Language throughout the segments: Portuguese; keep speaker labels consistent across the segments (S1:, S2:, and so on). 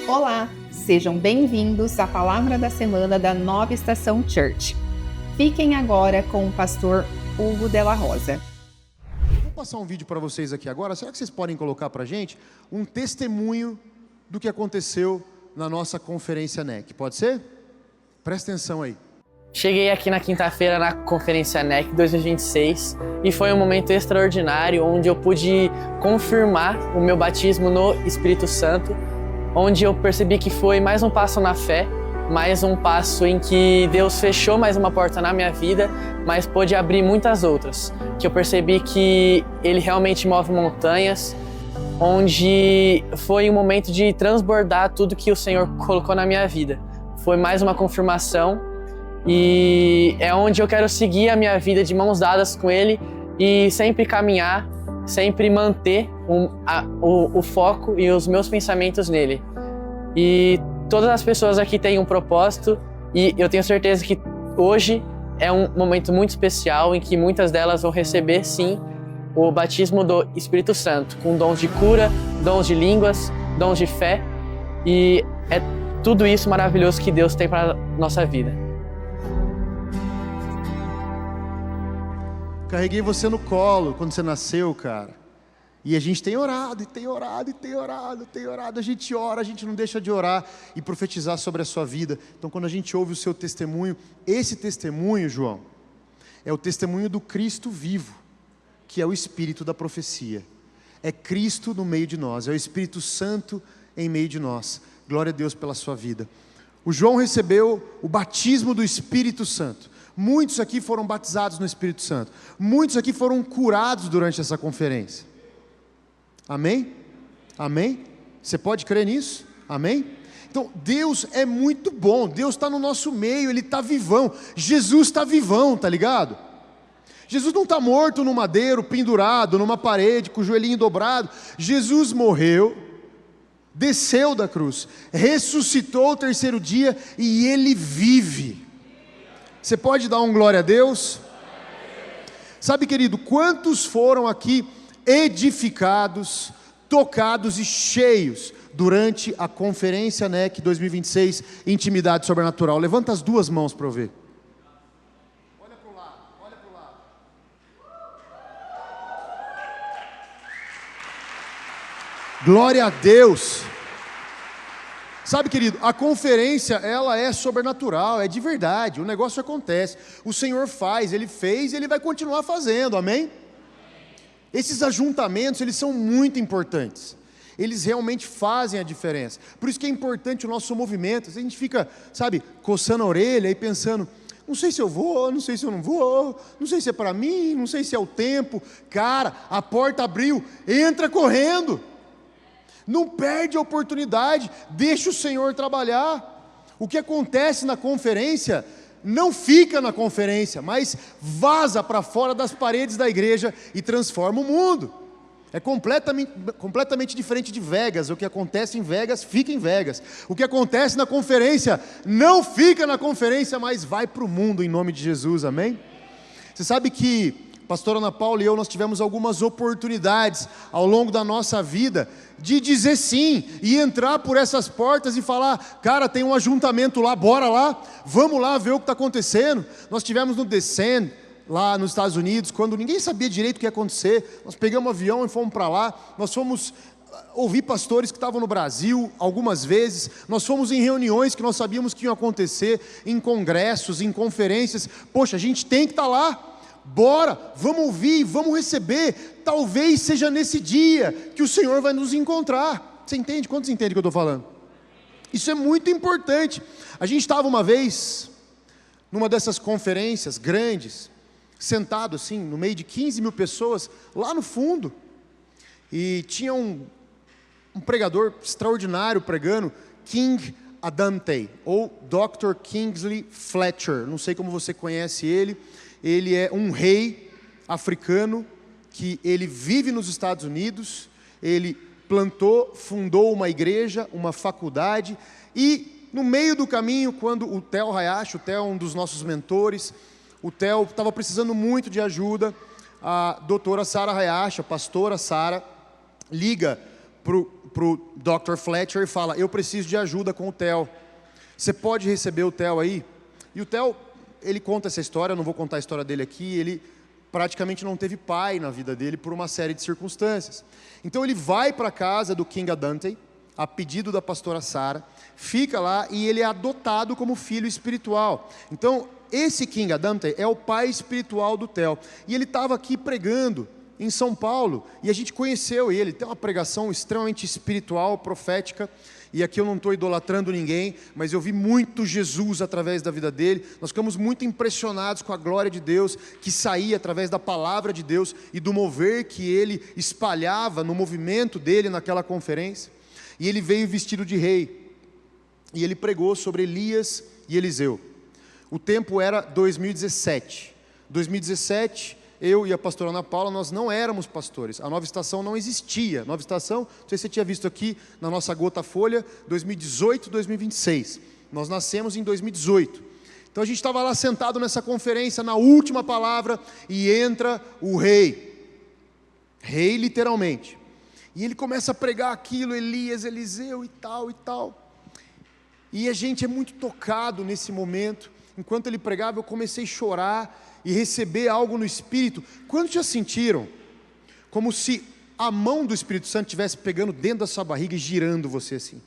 S1: Olá, sejam bem-vindos à Palavra da Semana da Nova Estação Church. Fiquem agora com o pastor Hugo Della Rosa.
S2: Vou passar um vídeo para vocês aqui agora. Será que vocês podem colocar para a gente um testemunho do que aconteceu na nossa conferência NEC? Pode ser? Presta atenção aí.
S3: Cheguei aqui na quinta-feira na Conferência NEC 2026 e foi um momento extraordinário onde eu pude confirmar o meu batismo no Espírito Santo, onde eu percebi que foi mais um passo na fé, mais um passo em que Deus fechou mais uma porta na minha vida, mas pôde abrir muitas outras, que eu percebi que Ele realmente move montanhas, onde foi um momento de transbordar tudo que o Senhor colocou na minha vida. Foi mais uma confirmação e é onde eu quero seguir a minha vida de mãos dadas com Ele e sempre caminhar, sempre manter o foco e os meus pensamentos nele. E todas as pessoas aqui têm um propósito e eu tenho certeza que hoje é um momento muito especial em que muitas delas vão receber, sim, o batismo do Espírito Santo, com dons de cura, dons de línguas, dons de fé, e é tudo isso maravilhoso que Deus tem para a nossa vida.
S2: Carreguei você no colo quando você nasceu, cara. E a gente tem orado, e tem orado, e tem orado, tem orado. A gente ora, a gente não deixa de orar e profetizar sobre a sua vida. Então, quando a gente ouve o seu testemunho, esse testemunho, João, é o testemunho do Cristo vivo, que é o Espírito da profecia. É Cristo no meio de nós, é o Espírito Santo em meio de nós. Glória a Deus pela sua vida. O João recebeu o batismo do Espírito Santo. Muitos aqui foram batizados no Espírito Santo. Muitos aqui foram curados durante essa conferência. Amém? Amém? Você pode crer nisso? Amém? Então, Deus é muito bom. Deus está no nosso meio, Ele está vivão. Jesus está vivão, tá ligado? Jesus não está morto no madeiro, pendurado numa parede, com o joelhinho dobrado. Jesus morreu, desceu da cruz, ressuscitou o terceiro dia e Ele vive. Você pode dar um glória a Deus? Sabe, querido, quantos foram aqui edificados, tocados e cheios durante a Conferência NEC 2026, Intimidade Sobrenatural? Levanta as duas mãos para eu ver. Olha para o lado, olha para o lado. Glória a Deus. Sabe, querido, a conferência, ela é sobrenatural, é de verdade, o negócio acontece, o Senhor faz, Ele fez e Ele vai continuar fazendo, amém? Esses ajuntamentos, eles são muito importantes, eles realmente fazem a diferença, por isso que é importante o nosso movimento. A gente fica, sabe, coçando a orelha e pensando, não sei se eu vou, não sei se eu não vou, não sei se é para mim, não sei se é o tempo. Cara, a porta abriu, entra correndo. Não perde a oportunidade, deixa o Senhor trabalhar. O que acontece na conferência, não fica na conferência, mas vaza para fora das paredes da igreja e transforma o mundo. É completamente diferente de Vegas. O que acontece em Vegas, fica em Vegas. O que acontece na conferência, não fica na conferência, mas vai para o mundo em nome de Jesus, amém? Você sabe que pastora Ana Paula e eu, nós tivemos algumas oportunidades ao longo da nossa vida de dizer sim e entrar por essas portas e falar, cara, tem um ajuntamento lá, bora lá, vamos lá ver o que está acontecendo. Nós tivemos no Descend, lá nos Estados Unidos, quando ninguém sabia direito o que ia acontecer, nós pegamos um avião e fomos para lá, nós fomos ouvir pastores que estavam no Brasil algumas vezes, nós fomos em reuniões que nós sabíamos que iam acontecer, em congressos, em conferências. Poxa, a gente tem que estar lá. Bora, vamos ouvir, vamos receber. Talvez seja nesse dia que o Senhor vai nos encontrar. Você entende? Quantos entendem o que eu estou falando? Isso é muito importante. A gente estava uma vez numa dessas conferências grandes, sentado assim, no meio de 15 mil pessoas, lá no fundo, e tinha um pregador extraordinário pregando, King Adante, ou Dr. Kingsley Fletcher. Não sei como você conhece ele. Ele é um rei africano que ele vive nos Estados Unidos, ele fundou uma igreja, uma faculdade, e no meio do caminho, quando o Theo Hayashi, o Theo é um dos nossos mentores, o Theo estava precisando muito de ajuda, a doutora Sara Hayashi, a pastora Sara, liga pro Dr. Fletcher e fala: eu preciso de ajuda com o Theo. Você pode receber o Theo aí? E o Theo, ele conta essa história, eu não vou contar a história dele aqui, ele praticamente não teve pai na vida dele por uma série de circunstâncias. Então ele vai para a casa do King Adante, a pedido da pastora Sara, fica lá e ele é adotado como filho espiritual. Então esse King Adante é o pai espiritual do Theo. E ele estava aqui pregando em São Paulo, e a gente conheceu ele, tem uma pregação extremamente espiritual, profética, e aqui eu não estou idolatrando ninguém, mas eu vi muito Jesus através da vida dele. Nós ficamos muito impressionados com a glória de Deus que saía através da palavra de Deus e do mover que ele espalhava no movimento dele naquela conferência. E ele veio vestido de rei, e ele pregou sobre Elias e Eliseu. O tempo era 2017. 2017, eu e a pastora Ana Paula, nós não éramos pastores. A Nova Estação não existia. Nova Estação, não sei se você tinha visto aqui na nossa gota folha, 2018, 2026. Nós nascemos em 2018. Então a gente estava lá sentado nessa conferência, na última palavra, e entra o rei. Rei literalmente. E ele começa a pregar aquilo, Elias, Eliseu e tal e tal. E a gente é muito tocado nesse momento. Enquanto ele pregava, eu comecei a chorar e receber algo no Espírito. Quantos já sentiram como se a mão do Espírito Santo estivesse pegando dentro da sua barriga e girando você assim?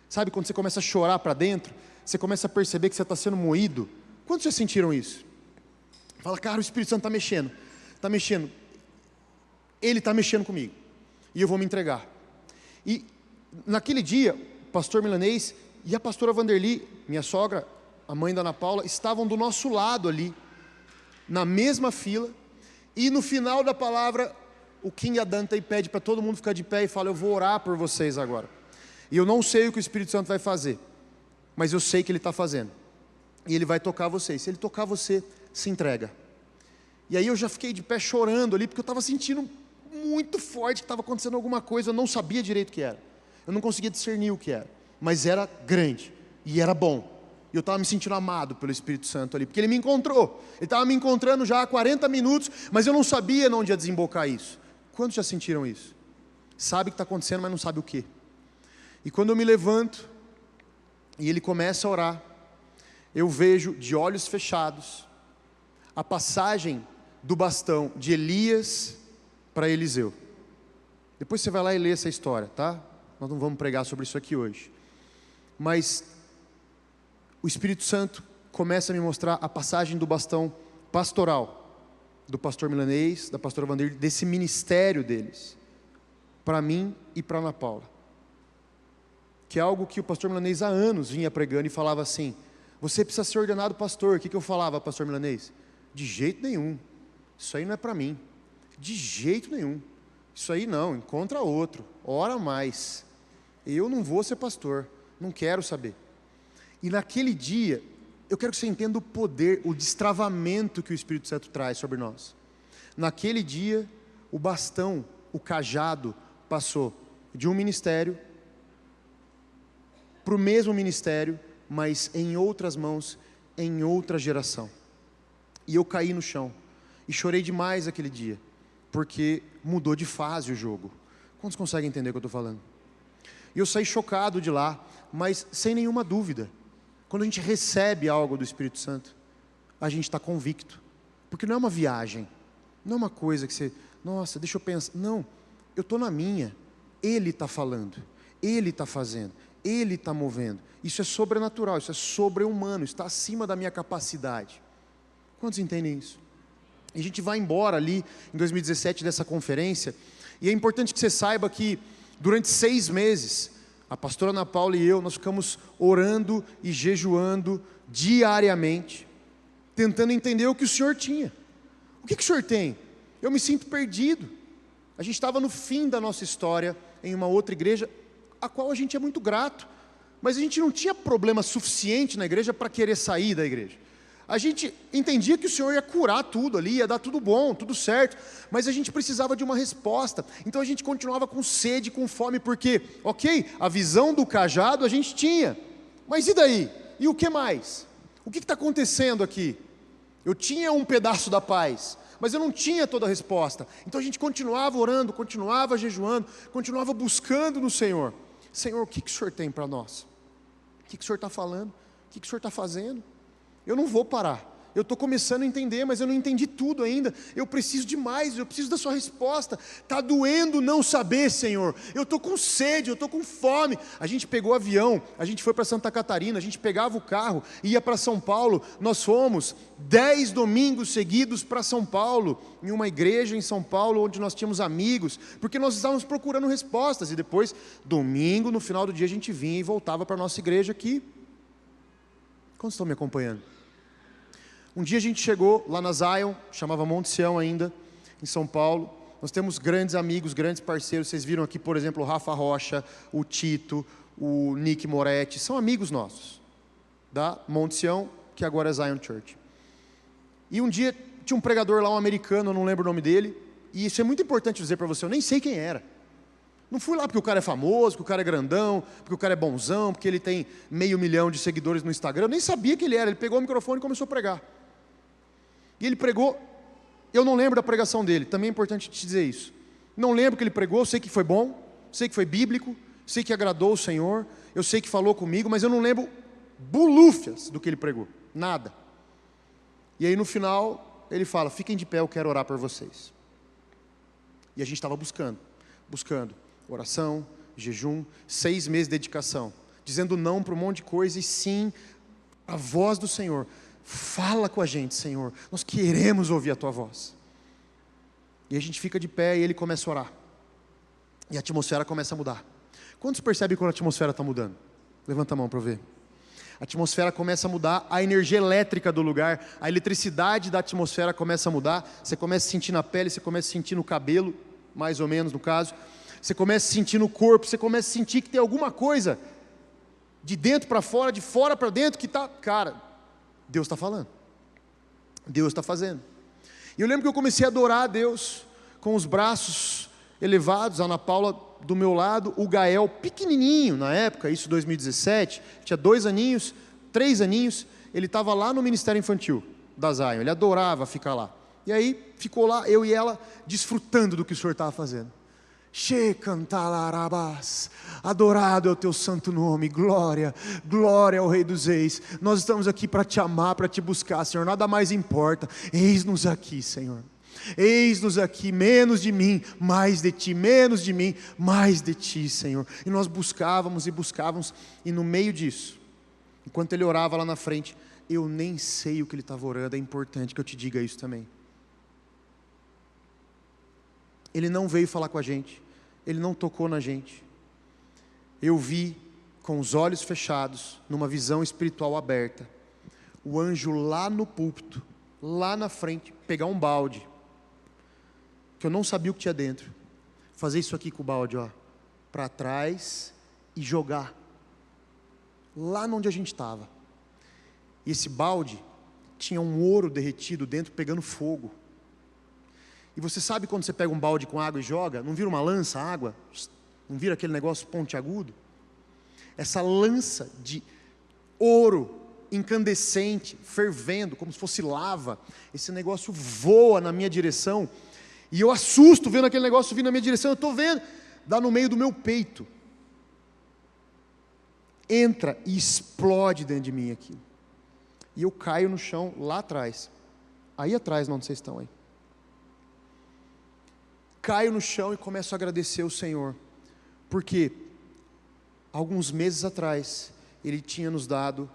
S2: Sabe quando você começa a chorar para dentro, você começa a perceber que você está sendo moído? Quantos já sentiram isso? Fala, cara, o Espírito Santo está mexendo, ele está mexendo comigo, e eu vou me entregar. E naquele dia, o pastor Milanês e a pastora Vanderly, minha sogra, a mãe da Ana Paula, estavam do nosso lado ali, na mesma fila, e no final da palavra, o King Adante pede para todo mundo ficar de pé e fala: eu vou orar por vocês agora. E eu não sei o que o Espírito Santo vai fazer, mas eu sei que ele está fazendo, e ele vai tocar vocês. Se ele tocar você, se entrega. E aí eu já fiquei de pé chorando ali, porque eu estava sentindo muito forte que estava acontecendo alguma coisa, eu não sabia direito o que era, eu não conseguia discernir o que era, mas era grande, e era bom. E eu estava me sentindo amado pelo Espírito Santo ali, porque ele me encontrou. Ele estava me encontrando já há 40 minutos, mas eu não sabia onde ia desembocar isso. Quantos já sentiram isso? Sabe o que está acontecendo, mas não sabe o que. E quando eu me levanto, e ele começa a orar, eu vejo de olhos fechados, a passagem do bastão de Elias para Eliseu. Depois você vai lá e lê essa história, tá? Nós não vamos pregar sobre isso aqui hoje. Mas o Espírito Santo começa a me mostrar a passagem do bastão pastoral, do pastor Milanês, da pastora Vanderly, desse ministério deles, para mim e para Ana Paula. Que é algo que o pastor Milanês há anos vinha pregando e falava assim: você precisa ser ordenado pastor. O que eu falava, pastor Milanês? De jeito nenhum, isso aí não é para mim, de jeito nenhum, isso aí não, encontra outro, ora mais, eu não vou ser pastor, não quero saber. E naquele dia, eu quero que você entenda o poder, o destravamento que o Espírito Santo traz sobre nós. Naquele dia, o bastão, o cajado, passou de um ministério para o mesmo ministério, mas em outras mãos, em outra geração. E eu caí no chão, e chorei demais aquele dia, porque mudou de fase o jogo. Quantos conseguem entender o que eu estou falando? E eu saí chocado de lá, mas sem nenhuma dúvida. Quando a gente recebe algo do Espírito Santo, a gente está convicto, porque não é uma viagem, não é uma coisa que você, nossa, deixa eu pensar, não, eu estou na minha, Ele está falando, Ele está fazendo, Ele está movendo, isso é sobrenatural, isso é sobre-humano, está acima da minha capacidade. Quantos entendem isso? E a gente vai embora ali, em 2017, dessa conferência, e é importante que você saiba que, durante 6 meses, a pastora Ana Paula e eu, nós ficamos orando e jejuando diariamente, tentando entender o que o Senhor tinha. O que o Senhor tem? Eu me sinto perdido. A gente estava no fim da nossa história, em uma outra igreja, a qual a gente é muito grato, mas a gente não tinha problema suficiente na igreja para querer sair da igreja. A gente entendia que o Senhor ia curar tudo ali, ia dar tudo bom, tudo certo, mas a gente precisava de uma resposta. Então a gente continuava com sede, com fome, porque, ok, a visão do cajado a gente tinha, mas e daí? E o que mais? O que está acontecendo aqui? Eu tinha um pedaço da paz, mas eu não tinha toda a resposta. Então a gente continuava orando, continuava jejuando, continuava buscando no Senhor. Senhor, o que o Senhor tem para nós? O que o Senhor está falando? O que o Senhor está fazendo? Eu não vou parar. Eu estou começando a entender, mas eu não entendi tudo ainda. Eu preciso de mais, eu preciso da sua resposta. Está doendo não saber, Senhor. Eu estou com sede, eu estou com fome. A gente pegou avião, a gente foi para Santa Catarina, a gente pegava o carro, ia para São Paulo. Nós fomos 10 domingos seguidos para São Paulo, em uma igreja em São Paulo, onde nós tínhamos amigos, porque nós estávamos procurando respostas. E depois, domingo, no final do dia, a gente vinha e voltava para a nossa igreja aqui. Quantos estão me acompanhando? Um dia a gente chegou lá na Zion, chamava Monte Sião ainda, em São Paulo. Nós temos grandes amigos, grandes parceiros. Vocês viram aqui, por exemplo, o Rafa Rocha, o Tito, o Nick Moretti. São amigos nossos, da Monte Sião, que agora é Zion Church. E um dia tinha um pregador lá, um americano, eu não lembro o nome dele. E isso é muito importante dizer para você, eu nem sei quem era. Não fui lá porque o cara é famoso, porque o cara é grandão, porque o cara é bonzão, porque ele tem 500 mil de seguidores no Instagram. Eu nem sabia quem ele era. Ele pegou o microfone e começou a pregar. E ele pregou, eu não lembro da pregação dele, também é importante te dizer isso. Não lembro que ele pregou, sei que foi bom, sei que foi bíblico, sei que agradou o Senhor, eu sei que falou comigo, mas eu não lembro bolúfias do que ele pregou, nada. E aí no final, ele fala, fiquem de pé, eu quero orar por vocês. E a gente estava buscando, oração, jejum, 6 meses de dedicação, dizendo não para um monte de coisa e sim, a voz do Senhor. Fala com a gente, Senhor, nós queremos ouvir a Tua voz. E a gente fica de pé e ele começa a orar. E a atmosfera começa a mudar. Quantos percebem quando a atmosfera está mudando? Levanta a mão para eu ver. A atmosfera começa a mudar, a energia elétrica do lugar, a eletricidade da atmosfera começa a mudar. Você começa a sentir na pele, você começa a sentir no cabelo, mais ou menos no caso. Você começa a sentir no corpo, você começa a sentir que tem alguma coisa de dentro para fora, de fora para dentro, que está... Cara, Deus está falando, Deus está fazendo. E eu lembro que eu comecei a adorar a Deus, com os braços elevados, a Ana Paula do meu lado, o Gael pequenininho na época, isso 2017, tinha 2 aninhos, 3 aninhos, ele estava lá no Ministério Infantil da Zion, ele adorava ficar lá. E aí ficou lá, eu e ela, desfrutando do que o Senhor estava fazendo. Adorado é o teu santo nome, glória, glória ao Rei dos Reis. Nós estamos aqui para te amar, para te buscar, Senhor, nada mais importa. Eis-nos aqui, Senhor. Eis-nos aqui, menos de mim, mais de ti, menos de mim, mais de ti, Senhor. E nós buscávamos, e no meio disso, enquanto ele orava lá na frente, eu nem sei o que ele estava orando, é importante que eu te diga isso também. Ele não veio falar com a gente, ele não tocou na gente. Eu vi, com os olhos fechados, numa visão espiritual aberta, o anjo lá no púlpito, lá na frente, pegar um balde, que eu não sabia o que tinha dentro, fazer isso aqui com o balde, ó, para trás e jogar, lá onde a gente estava. E esse balde tinha um ouro derretido dentro, pegando fogo. E você sabe quando você pega um balde com água e joga, não vira uma lança a água? Não vira aquele negócio pontiagudo? Essa lança de ouro incandescente, fervendo, como se fosse lava, esse negócio voa na minha direção, e eu assusto vendo aquele negócio vir na minha direção, eu estou vendo, dá no meio do meu peito, entra e explode dentro de mim aquilo, e eu caio no chão lá atrás, aí atrás onde vocês estão aí, caio no chão e começo a agradecer o Senhor, porque alguns meses atrás Ele tinha nos dado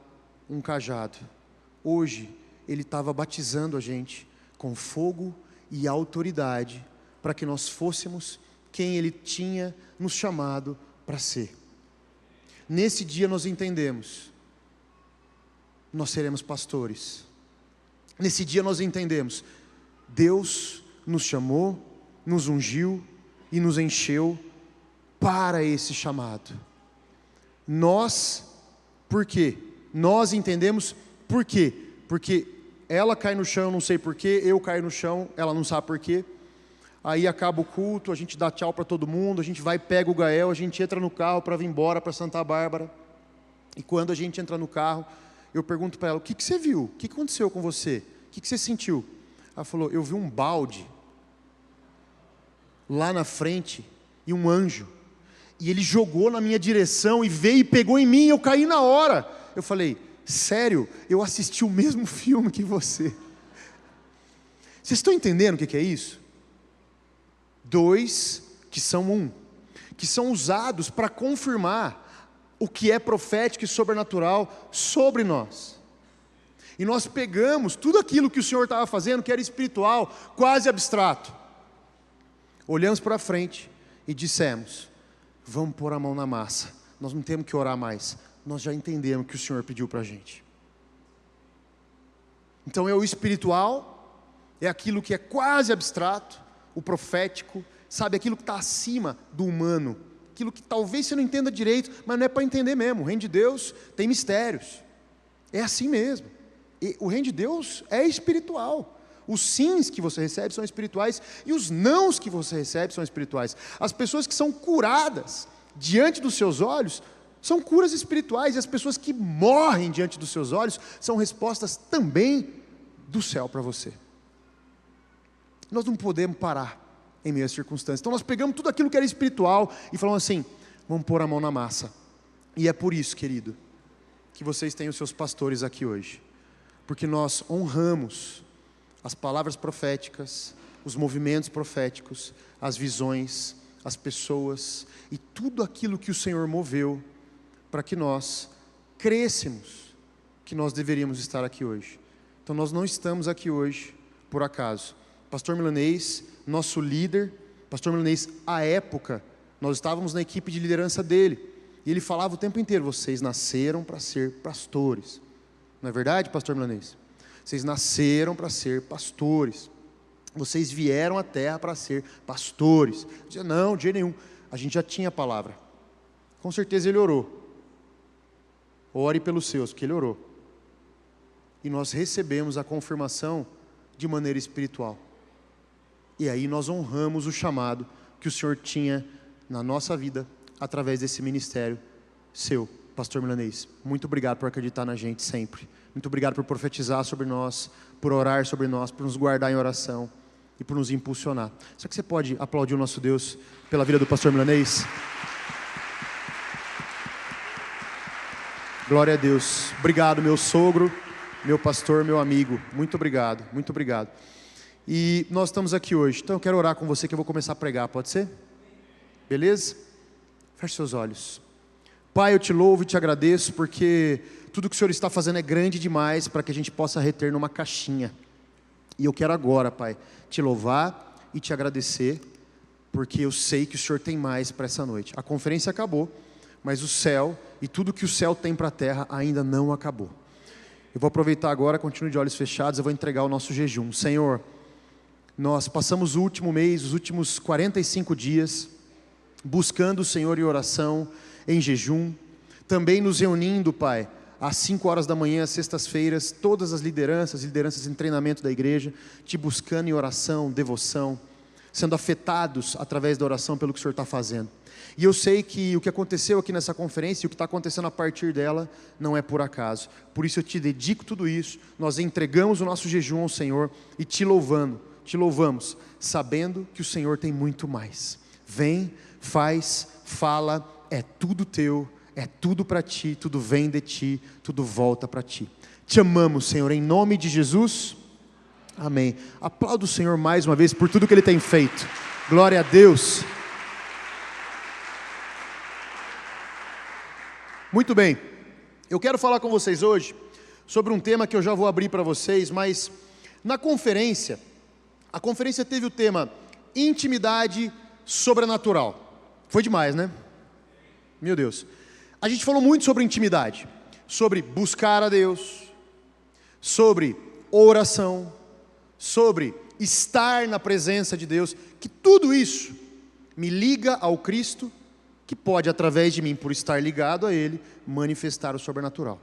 S2: um cajado. Hoje Ele estava batizando a gente com fogo e autoridade, para que nós fôssemos quem Ele tinha nos chamado para ser. Nesse dia nós entendemos, nós seremos pastores. Nesse dia nós entendemos, Deus nos chamou, nos ungiu e nos encheu para esse chamado. Nós, por quê? Nós entendemos por quê? Porque ela cai no chão, eu não sei por quê, eu caio no chão, ela não sabe por quê. Aí acaba o culto, a gente dá tchau para todo mundo, a gente vai, pega o Gael, a gente entra no carro para vir embora para Santa Bárbara. E quando a gente entra no carro, eu pergunto para ela, o que você viu? O que aconteceu com você? O que você sentiu? Ela falou: eu vi um balde lá na frente e um anjo, e ele jogou na minha direção e veio e pegou em mim, eu caí na hora. Eu falei: sério? Eu assisti o mesmo filme que você. Vocês estão entendendo o que é isso? Dois que são um, que são usados para confirmar o que é profético e sobrenatural sobre nós. E nós pegamos tudo aquilo que o Senhor estava fazendo, que era espiritual, quase abstrato, olhamos para frente e dissemos: vamos pôr a mão na massa, nós não temos que orar mais, nós já entendemos o que o Senhor pediu para a gente. Então é o espiritual, é aquilo que é quase abstrato, o profético, sabe, aquilo que está acima do humano, aquilo que talvez você não entenda direito, mas não é para entender mesmo. O reino de Deus tem mistérios, é assim mesmo. E o reino de Deus é espiritual. Os sims que você recebe são espirituais e os nãos que você recebe são espirituais. As pessoas que são curadas diante dos seus olhos são curas espirituais, e as pessoas que morrem diante dos seus olhos são respostas também do céu para você. Nós não podemos parar em meio às circunstâncias. Então nós pegamos tudo aquilo que era espiritual e falamos assim: vamos pôr a mão na massa. E é por isso, querido, que vocês têm os seus pastores aqui hoje, porque nós honramos as palavras proféticas, os movimentos proféticos, as visões, as pessoas e tudo aquilo que o Senhor moveu para que nós crescêssemos, que nós deveríamos estar aqui hoje. Então nós não estamos aqui hoje por acaso. Pastor Milanês, nosso líder, Pastor Milanês, à época, nós estávamos na equipe de liderança dele, e ele falava o tempo inteiro: vocês nasceram para ser pastores. Não é verdade, Pastor Milanês? Vocês nasceram para ser pastores. Vocês vieram à terra para ser pastores. Eu dizia: não, de jeito nenhum. A gente já tinha a palavra. Com certeza ele orou. Ore pelos seus, porque ele orou. E nós recebemos a confirmação de maneira espiritual. E aí nós honramos o chamado que o Senhor tinha na nossa vida, através desse ministério seu, Pastor Milanês. Muito obrigado por acreditar na gente sempre. Muito obrigado por profetizar sobre nós, por orar sobre nós, por nos guardar em oração e por nos impulsionar. Será que você pode aplaudir o nosso Deus pela vida do Pastor Milanês? Glória a Deus. Obrigado, meu sogro, meu pastor, meu amigo. Muito obrigado, muito obrigado. E nós estamos aqui hoje, então eu quero orar com você, que eu vou começar a pregar, pode ser? Beleza? Feche seus olhos. Pai, eu te louvo e te agradeço, porque tudo que o Senhor está fazendo é grande demais para que a gente possa reter numa caixinha. E eu quero agora, Pai, te louvar e te agradecer, porque eu sei que o Senhor tem mais para essa noite. A conferência acabou, mas o céu e tudo que o céu tem para a terra ainda não acabou. Eu vou aproveitar agora, continue de olhos fechados, eu vou entregar o nosso jejum. Senhor, nós passamos o último mês, os últimos 45 dias, buscando o Senhor em oração, em jejum, também nos reunindo, Pai, às 5 horas da manhã, às sextas-feiras, todas as lideranças em treinamento da igreja, te buscando em oração, devoção, sendo afetados através da oração pelo que o Senhor está fazendo. E eu sei que o que aconteceu aqui nessa conferência e o que está acontecendo a partir dela não é por acaso. Por isso eu te dedico tudo isso, nós entregamos o nosso jejum ao Senhor e te louvamos, sabendo que o Senhor tem muito mais. Vem, faz, fala, é tudo teu, é tudo para ti, tudo vem de ti, tudo volta para ti. Te amamos, Senhor, em nome de Jesus, amém. Aplauda o Senhor mais uma vez por tudo que Ele tem feito. Glória a Deus. Muito bem, eu quero falar com vocês hoje sobre um tema que eu já vou abrir para vocês, mas na conferência, a conferência teve o tema intimidade sobrenatural. Foi demais, né? Meu Deus. A gente falou muito sobre intimidade, sobre buscar a Deus, sobre oração, sobre estar na presença de Deus, que tudo isso me liga ao Cristo, que pode, através de mim, por estar ligado a Ele, manifestar o sobrenatural.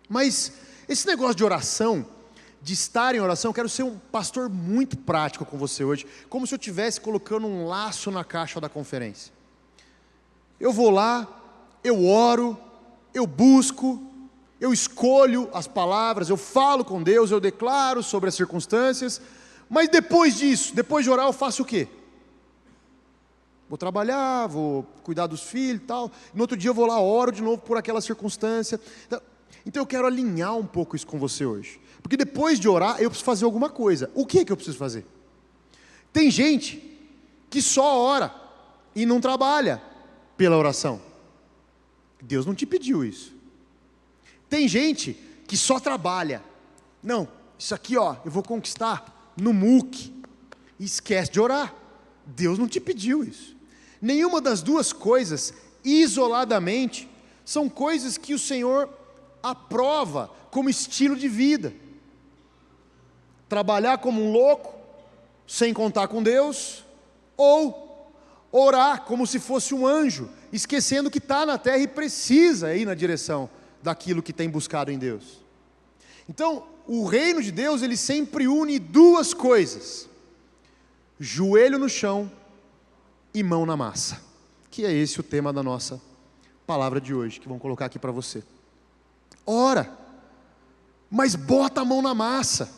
S2: Mas esse negócio de oração, de estar em oração, eu quero ser um pastor muito prático com você hoje, como se eu estivesse colocando um laço na caixa da conferência. Eu vou lá, eu oro, eu busco, eu escolho as palavras, eu falo com Deus, eu declaro sobre as circunstâncias, Mas depois disso, depois de orar, eu faço o quê? Vou trabalhar, vou cuidar dos filhos e tal. No outro dia eu vou lá, oro de novo por aquela circunstância. Então eu quero alinhar um pouco isso com você hoje. Porque depois de orar, eu preciso fazer alguma coisa. O que é que eu preciso fazer? Tem gente que só ora e não trabalha pela oração. Deus não te pediu isso. Tem gente que só trabalha. Não, isso aqui ó, eu vou conquistar no muque. E esquece de orar. Deus não te pediu isso. Nenhuma das duas coisas, isoladamente, são coisas que o Senhor aprova como estilo de vida. Trabalhar como um louco, sem contar com Deus, ou orar como se fosse um anjo, esquecendo que está na terra e precisa ir na direção daquilo que tem buscado em Deus. Então, o reino de Deus, ele sempre une duas coisas: joelho no chão e mão na massa, que é esse o tema da nossa palavra de hoje, que vamos colocar aqui para você. Ora, mas bota a mão na massa.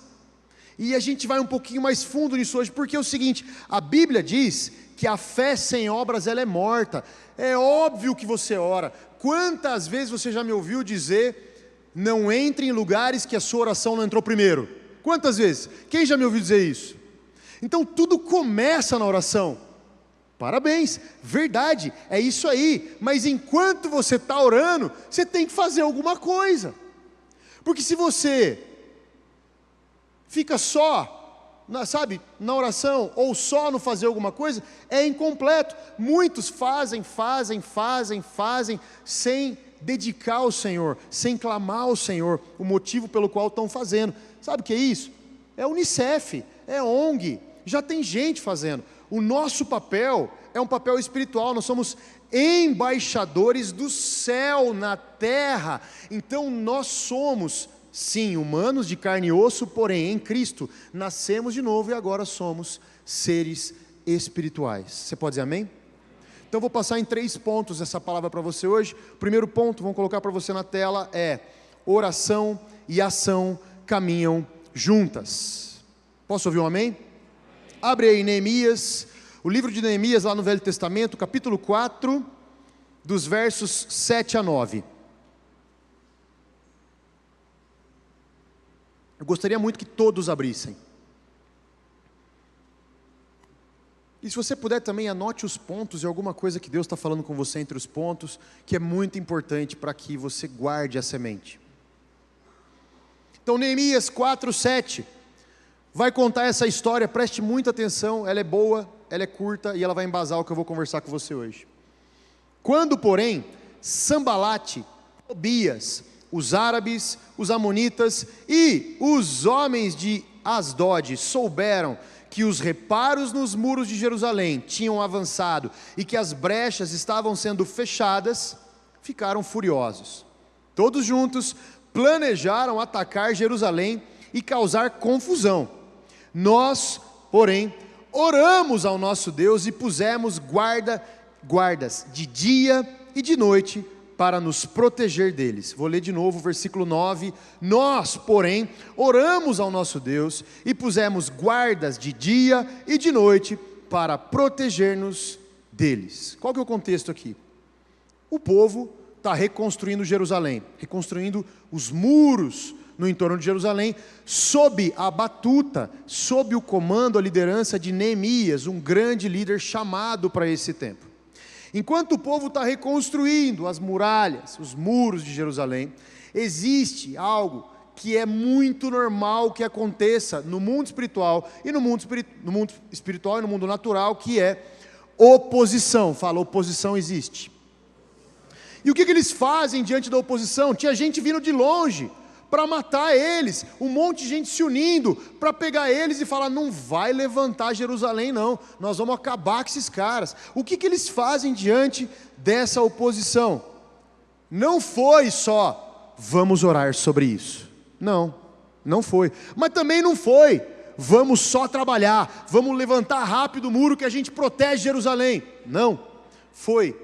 S2: E a gente vai um pouquinho mais fundo nisso hoje, porque é o seguinte: a Bíblia diz que a fé sem obras ela é morta. É óbvio que você ora. Quantas vezes você já me ouviu dizer: não entre em lugares que a sua oração não entrou primeiro? Quantas vezes? Quem já me ouviu dizer isso? Então tudo começa na oração. Parabéns, verdade, é isso aí. Mas enquanto você está orando, você tem que fazer alguma coisa. Porque se você fica só, na oração, ou só no fazer alguma coisa, é incompleto. Muitos fazem, sem dedicar ao Senhor, sem clamar ao Senhor, o motivo pelo qual estão fazendo. Sabe o que é isso? É Unicef, é ONG, já tem gente fazendo. O nosso papel é um papel espiritual, nós somos embaixadores do céu na terra. Então nós somos, sim, humanos de carne e osso, porém em Cristo nascemos de novo e agora somos seres espirituais. Você pode dizer amém? Então vou passar em 3 pontos essa palavra para você hoje. O primeiro ponto, vamos colocar para você na tela, é: oração e ação caminham juntas. Posso ouvir um amém? Abre aí Neemias, o livro de Neemias lá no Velho Testamento, capítulo 4, dos versos 7 a 9. Eu gostaria muito que todos abrissem. E se você puder também, anote os pontos e alguma coisa que Deus está falando com você entre os pontos, que é muito importante para que você guarde a semente. Então Neemias 4, 7, vai contar essa história, preste muita atenção, ela é boa, ela é curta e ela vai embasar o que eu vou conversar com você hoje. Quando, porém, Sambalate, Tobias, os árabes, os amonitas e os homens de Asdod souberam que os reparos nos muros de Jerusalém tinham avançado e que as brechas estavam sendo fechadas, ficaram furiosos. Todos juntos planejaram atacar Jerusalém e causar confusão. Nós, porém, oramos ao nosso Deus e pusemos guardas de dia e de noite para nos proteger deles. Vou ler de novo o versículo 9. Nós, porém, oramos ao nosso Deus e pusemos guardas de dia e de noite para proteger-nos deles. Qual que é o contexto aqui? O povo está reconstruindo Jerusalém, reconstruindo os muros no entorno de Jerusalém, sob a batuta, sob o comando, a liderança de Neemias, um grande líder chamado para esse tempo. Enquanto o povo está reconstruindo as muralhas, os muros de Jerusalém, existe algo que é muito normal que aconteça no mundo espiritual e no mundo espiritual e no mundo natural, que é oposição. Fala, oposição existe. E o que eles fazem diante da oposição? Tinha gente vindo de longe para matar eles, um monte de gente se unindo para pegar eles e falar: não vai levantar Jerusalém não, nós vamos acabar com esses caras. O que eles fazem diante dessa oposição? Não foi só, vamos orar sobre isso. Não foi. Mas também não foi, vamos só trabalhar, vamos levantar rápido o muro que a gente protege Jerusalém. Não, foi,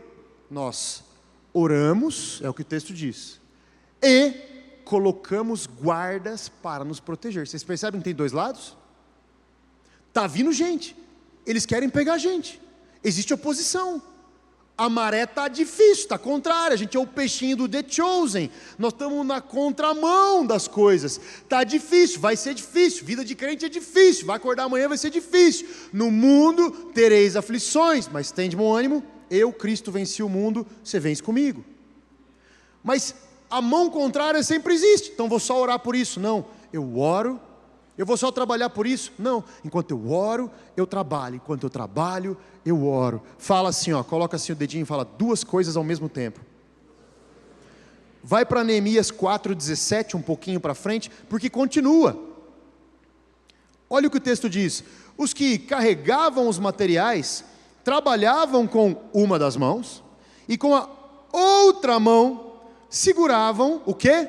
S2: nós oramos, é o que o texto diz, e colocamos guardas para nos proteger. Vocês percebem que tem 2 lados? Está vindo gente, eles querem pegar a gente, existe oposição. A maré está difícil, está contrária, a gente é o peixinho do The Chosen, nós estamos na contramão das coisas, está difícil, vai ser difícil, vida de crente é difícil, vai acordar amanhã, vai ser difícil, no mundo tereis aflições, mas tem de bom ânimo, eu, Cristo, venci o mundo, você vence comigo. Mas a mão contrária sempre existe, então vou só orar por isso, não, eu oro. Eu vou só trabalhar por isso? Não, enquanto eu oro, eu trabalho, enquanto eu trabalho, eu oro. Fala assim, ó, coloca assim o dedinho e fala 2 coisas ao mesmo tempo. Vai para Neemias 4:17, um pouquinho para frente, porque continua. Olha o que o texto diz: os que carregavam os materiais, trabalhavam com uma das mãos, e com a outra mão, seguravam o quê?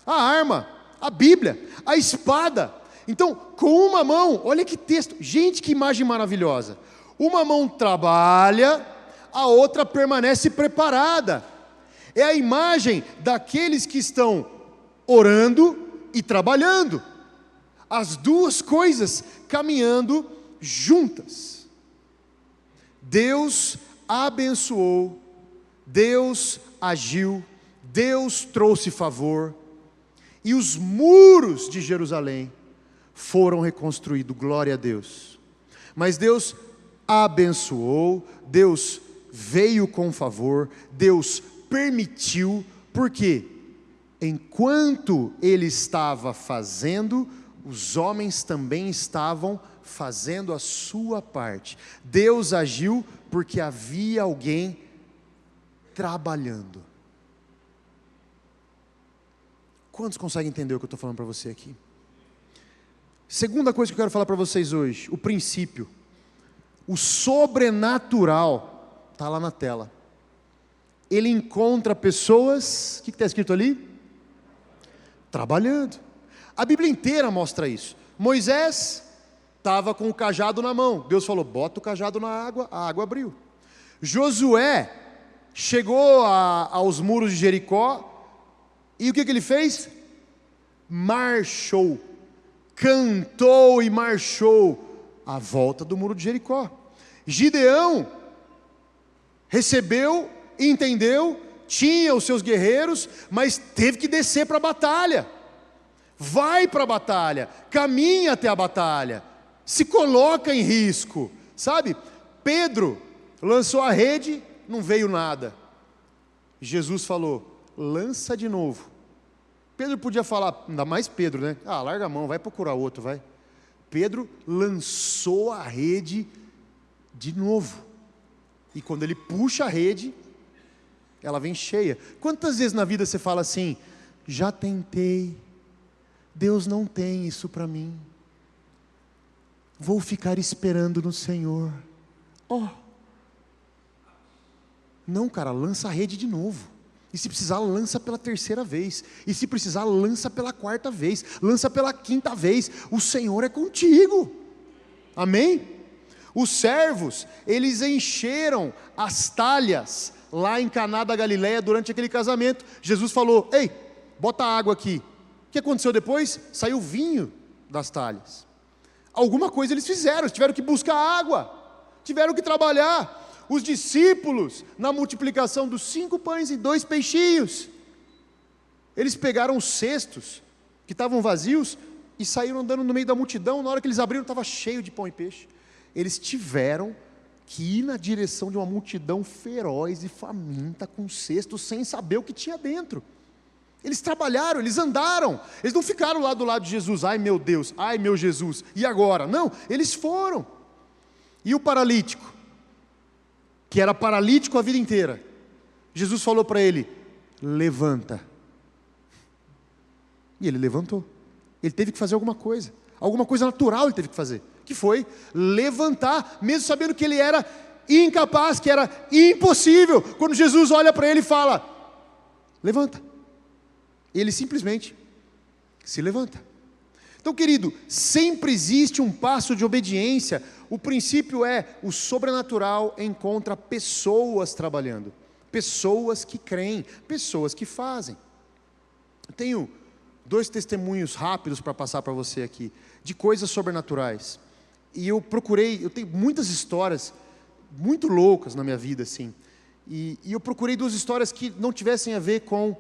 S2: A arma. A Bíblia, a espada. Então, com uma mão, olha que texto, gente, que imagem maravilhosa. Uma mão trabalha, a outra permanece preparada. É a imagem daqueles que estão orando e trabalhando. As duas coisas caminhando juntas. Deus abençoou, Deus agiu, Deus trouxe favor. E os muros de Jerusalém foram reconstruídos, glória a Deus. Mas Deus abençoou, Deus veio com favor, Deus permitiu, porque enquanto Ele estava fazendo, os homens também estavam fazendo a sua parte. Deus agiu porque havia alguém trabalhando. Quantos conseguem entender o que eu estou falando para você aqui? Segunda coisa que eu quero falar para vocês hoje, o princípio. O sobrenatural, está lá na tela. Ele encontra pessoas, o que está escrito ali? Trabalhando. A Bíblia inteira mostra isso. Moisés estava com o cajado na mão. Deus falou, bota o cajado na água, a água abriu. Josué chegou aos muros de Jericó, e o que ele fez? Marchou, cantou e marchou à volta do muro de Jericó. Gideão recebeu, entendeu, tinha os seus guerreiros, mas teve que descer para a batalha. Vai para a batalha, caminha até a batalha, se coloca em risco, sabe? Pedro lançou a rede, não veio nada. Jesus falou, lança de novo. Pedro podia falar, ainda mais Pedro, né? Ah, larga a mão, vai procurar outro, vai. Pedro lançou a rede de novo. E quando ele puxa a rede, ela vem cheia. Quantas vezes na vida você fala assim, já tentei, Deus não tem isso para mim. Vou ficar esperando no Senhor. Oh. Não, cara, lança a rede de novo. E se precisar, lança pela 3ª vez. E se precisar, lança pela 4ª vez. Lança pela 5ª vez. O Senhor é contigo. Amém? Os servos, eles encheram as talhas lá em Caná da Galileia durante aquele casamento. Jesus falou, ei, bota água aqui. O que aconteceu depois? Saiu vinho das talhas. Alguma coisa eles fizeram, eles tiveram que buscar água. Tiveram que trabalhar. Os discípulos, na multiplicação dos 5 pães e 2 peixinhos, eles pegaram os cestos, que estavam vazios, e saíram andando no meio da multidão. Na hora que eles abriram, estava cheio de pão e peixe. Eles tiveram que ir na direção de uma multidão feroz e faminta, com cestos, sem saber o que tinha dentro. Eles trabalharam, eles andaram, eles não ficaram lá do lado de Jesus, ai meu Deus, ai meu Jesus, e agora? Não, eles foram. E o paralítico? Que era paralítico a vida inteira, Jesus falou para ele, levanta. E ele levantou. Ele teve que fazer alguma coisa natural ele teve que fazer, que foi levantar, mesmo sabendo que ele era incapaz, que era impossível. Quando Jesus olha para ele e fala, levanta, ele simplesmente se levanta. Então, querido, sempre existe um passo de obediência. O princípio é, o sobrenatural encontra pessoas trabalhando, pessoas que creem, pessoas que fazem. Eu tenho 2 testemunhos rápidos para passar para você aqui, de coisas sobrenaturais. E eu tenho muitas histórias muito loucas na minha vida, assim. E eu procurei 2 histórias que não tivessem a ver com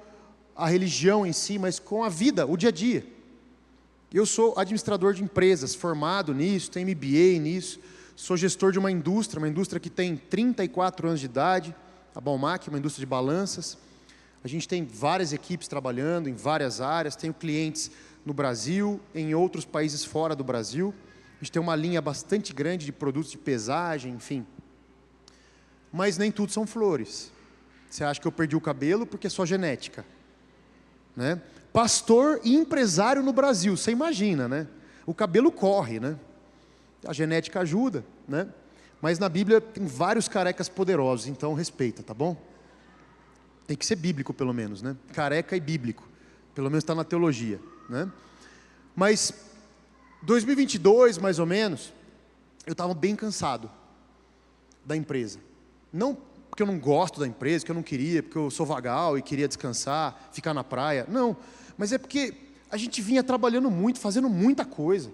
S2: a religião em si, mas com a vida, o dia a dia. Eu sou administrador de empresas, formado nisso, tenho MBA nisso, sou gestor de uma indústria que tem 34 anos de idade, a Balmac, uma indústria de balanças. A gente tem várias equipes trabalhando em várias áreas, tenho clientes no Brasil, em outros países fora do Brasil. A gente tem uma linha bastante grande de produtos de pesagem, enfim. Mas nem tudo são flores. Você acha que eu perdi o cabelo porque é só genética, né? Pastor e empresário no Brasil, você imagina, né? O cabelo corre, né? A genética ajuda, né? Mas na Bíblia tem vários carecas poderosos, então respeita, tá bom? Tem que ser bíblico pelo menos, né? Careca e bíblico, pelo menos está na teologia, né? Mas 2022, mais ou menos, eu estava bem cansado da empresa. Não porque eu não gosto da empresa, que eu não queria, porque eu sou vagal e queria descansar, ficar na praia. Não, mas é porque a gente vinha trabalhando muito, fazendo muita coisa.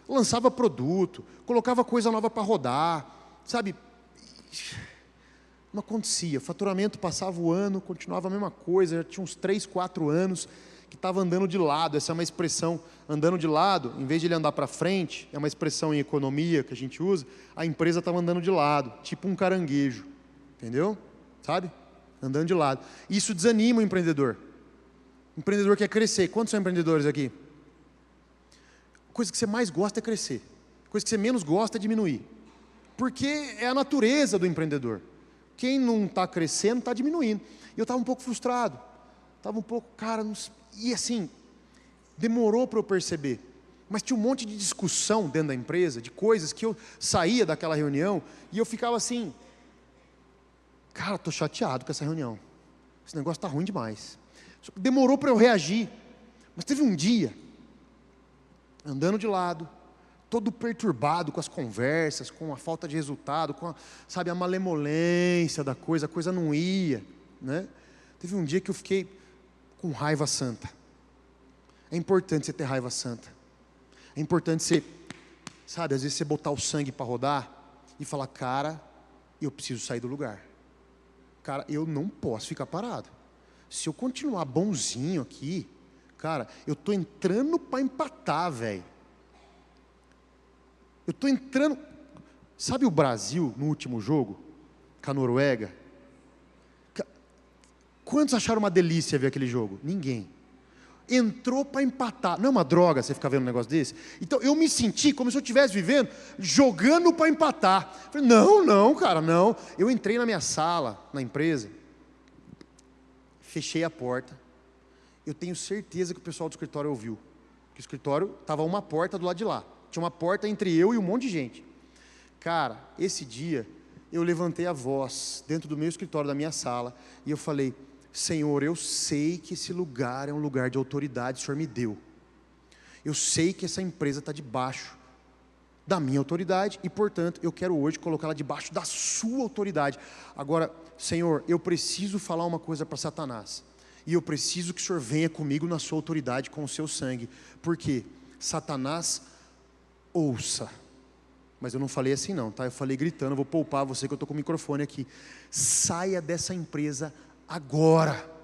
S2: Lançava produto, colocava coisa nova para rodar, sabe? Não acontecia. Faturamento passava o ano, continuava a mesma coisa, já tinha uns 3, 4 anos que estava andando de lado. Essa é uma expressão, andando de lado, em vez de ele andar para frente, é uma expressão em economia que a gente usa, a empresa estava andando de lado, tipo um caranguejo, entendeu? Sabe? Andando de lado. Isso desanima o empreendedor. O empreendedor quer crescer. Quantos são empreendedores aqui? A coisa que você mais gosta é crescer. A coisa que você menos gosta é diminuir. Porque é a natureza do empreendedor. Quem não está crescendo está diminuindo. E eu estava um pouco frustrado. Estava um pouco, cara, não... E assim, demorou para eu perceber. Mas tinha um monte de discussão dentro da empresa, de coisas que eu saía daquela reunião e eu ficava assim, cara, estou chateado com essa reunião. Esse negócio está ruim demais. Demorou para eu reagir. Mas teve um dia, andando de lado, todo perturbado com as conversas, com a falta de resultado, com a malemolência da coisa, a coisa não ia, né? Teve um dia que eu fiquei com raiva santa. É importante você ter raiva santa. É importante você, sabe, às vezes você botar o sangue para rodar e falar, cara, eu preciso sair do lugar. Cara, eu não posso ficar parado. Se eu continuar bonzinho aqui, cara, eu estou entrando para empatar, velho. Eu estou entrando... Sabe o Brasil, no último jogo, com a Noruega? Quantos acharam uma delícia ver aquele jogo? Ninguém. Entrou para empatar. Não é uma droga você ficar vendo um negócio desse? Então eu me senti como se eu estivesse vivendo, jogando para empatar. Falei, não, cara, não. Eu entrei na minha sala, na empresa, fechei a porta. Eu tenho certeza que o pessoal do escritório ouviu. Que o escritório estava uma porta do lado de lá. Tinha uma porta entre eu e um monte de gente. Cara, esse dia eu levantei a voz dentro do meu escritório, da minha sala, e eu falei, Senhor, eu sei que esse lugar é um lugar de autoridade, o Senhor me deu. Eu sei que essa empresa está debaixo da minha autoridade e, portanto, eu quero hoje colocá-la debaixo da sua autoridade. Agora, Senhor, eu preciso falar uma coisa para Satanás. E eu preciso que o Senhor venha comigo na sua autoridade, com o seu sangue. Porque Satanás, ouça. Mas eu não falei assim não, tá? Eu falei gritando, eu vou poupar você que eu estou com o microfone aqui. Saia dessa empresa agora.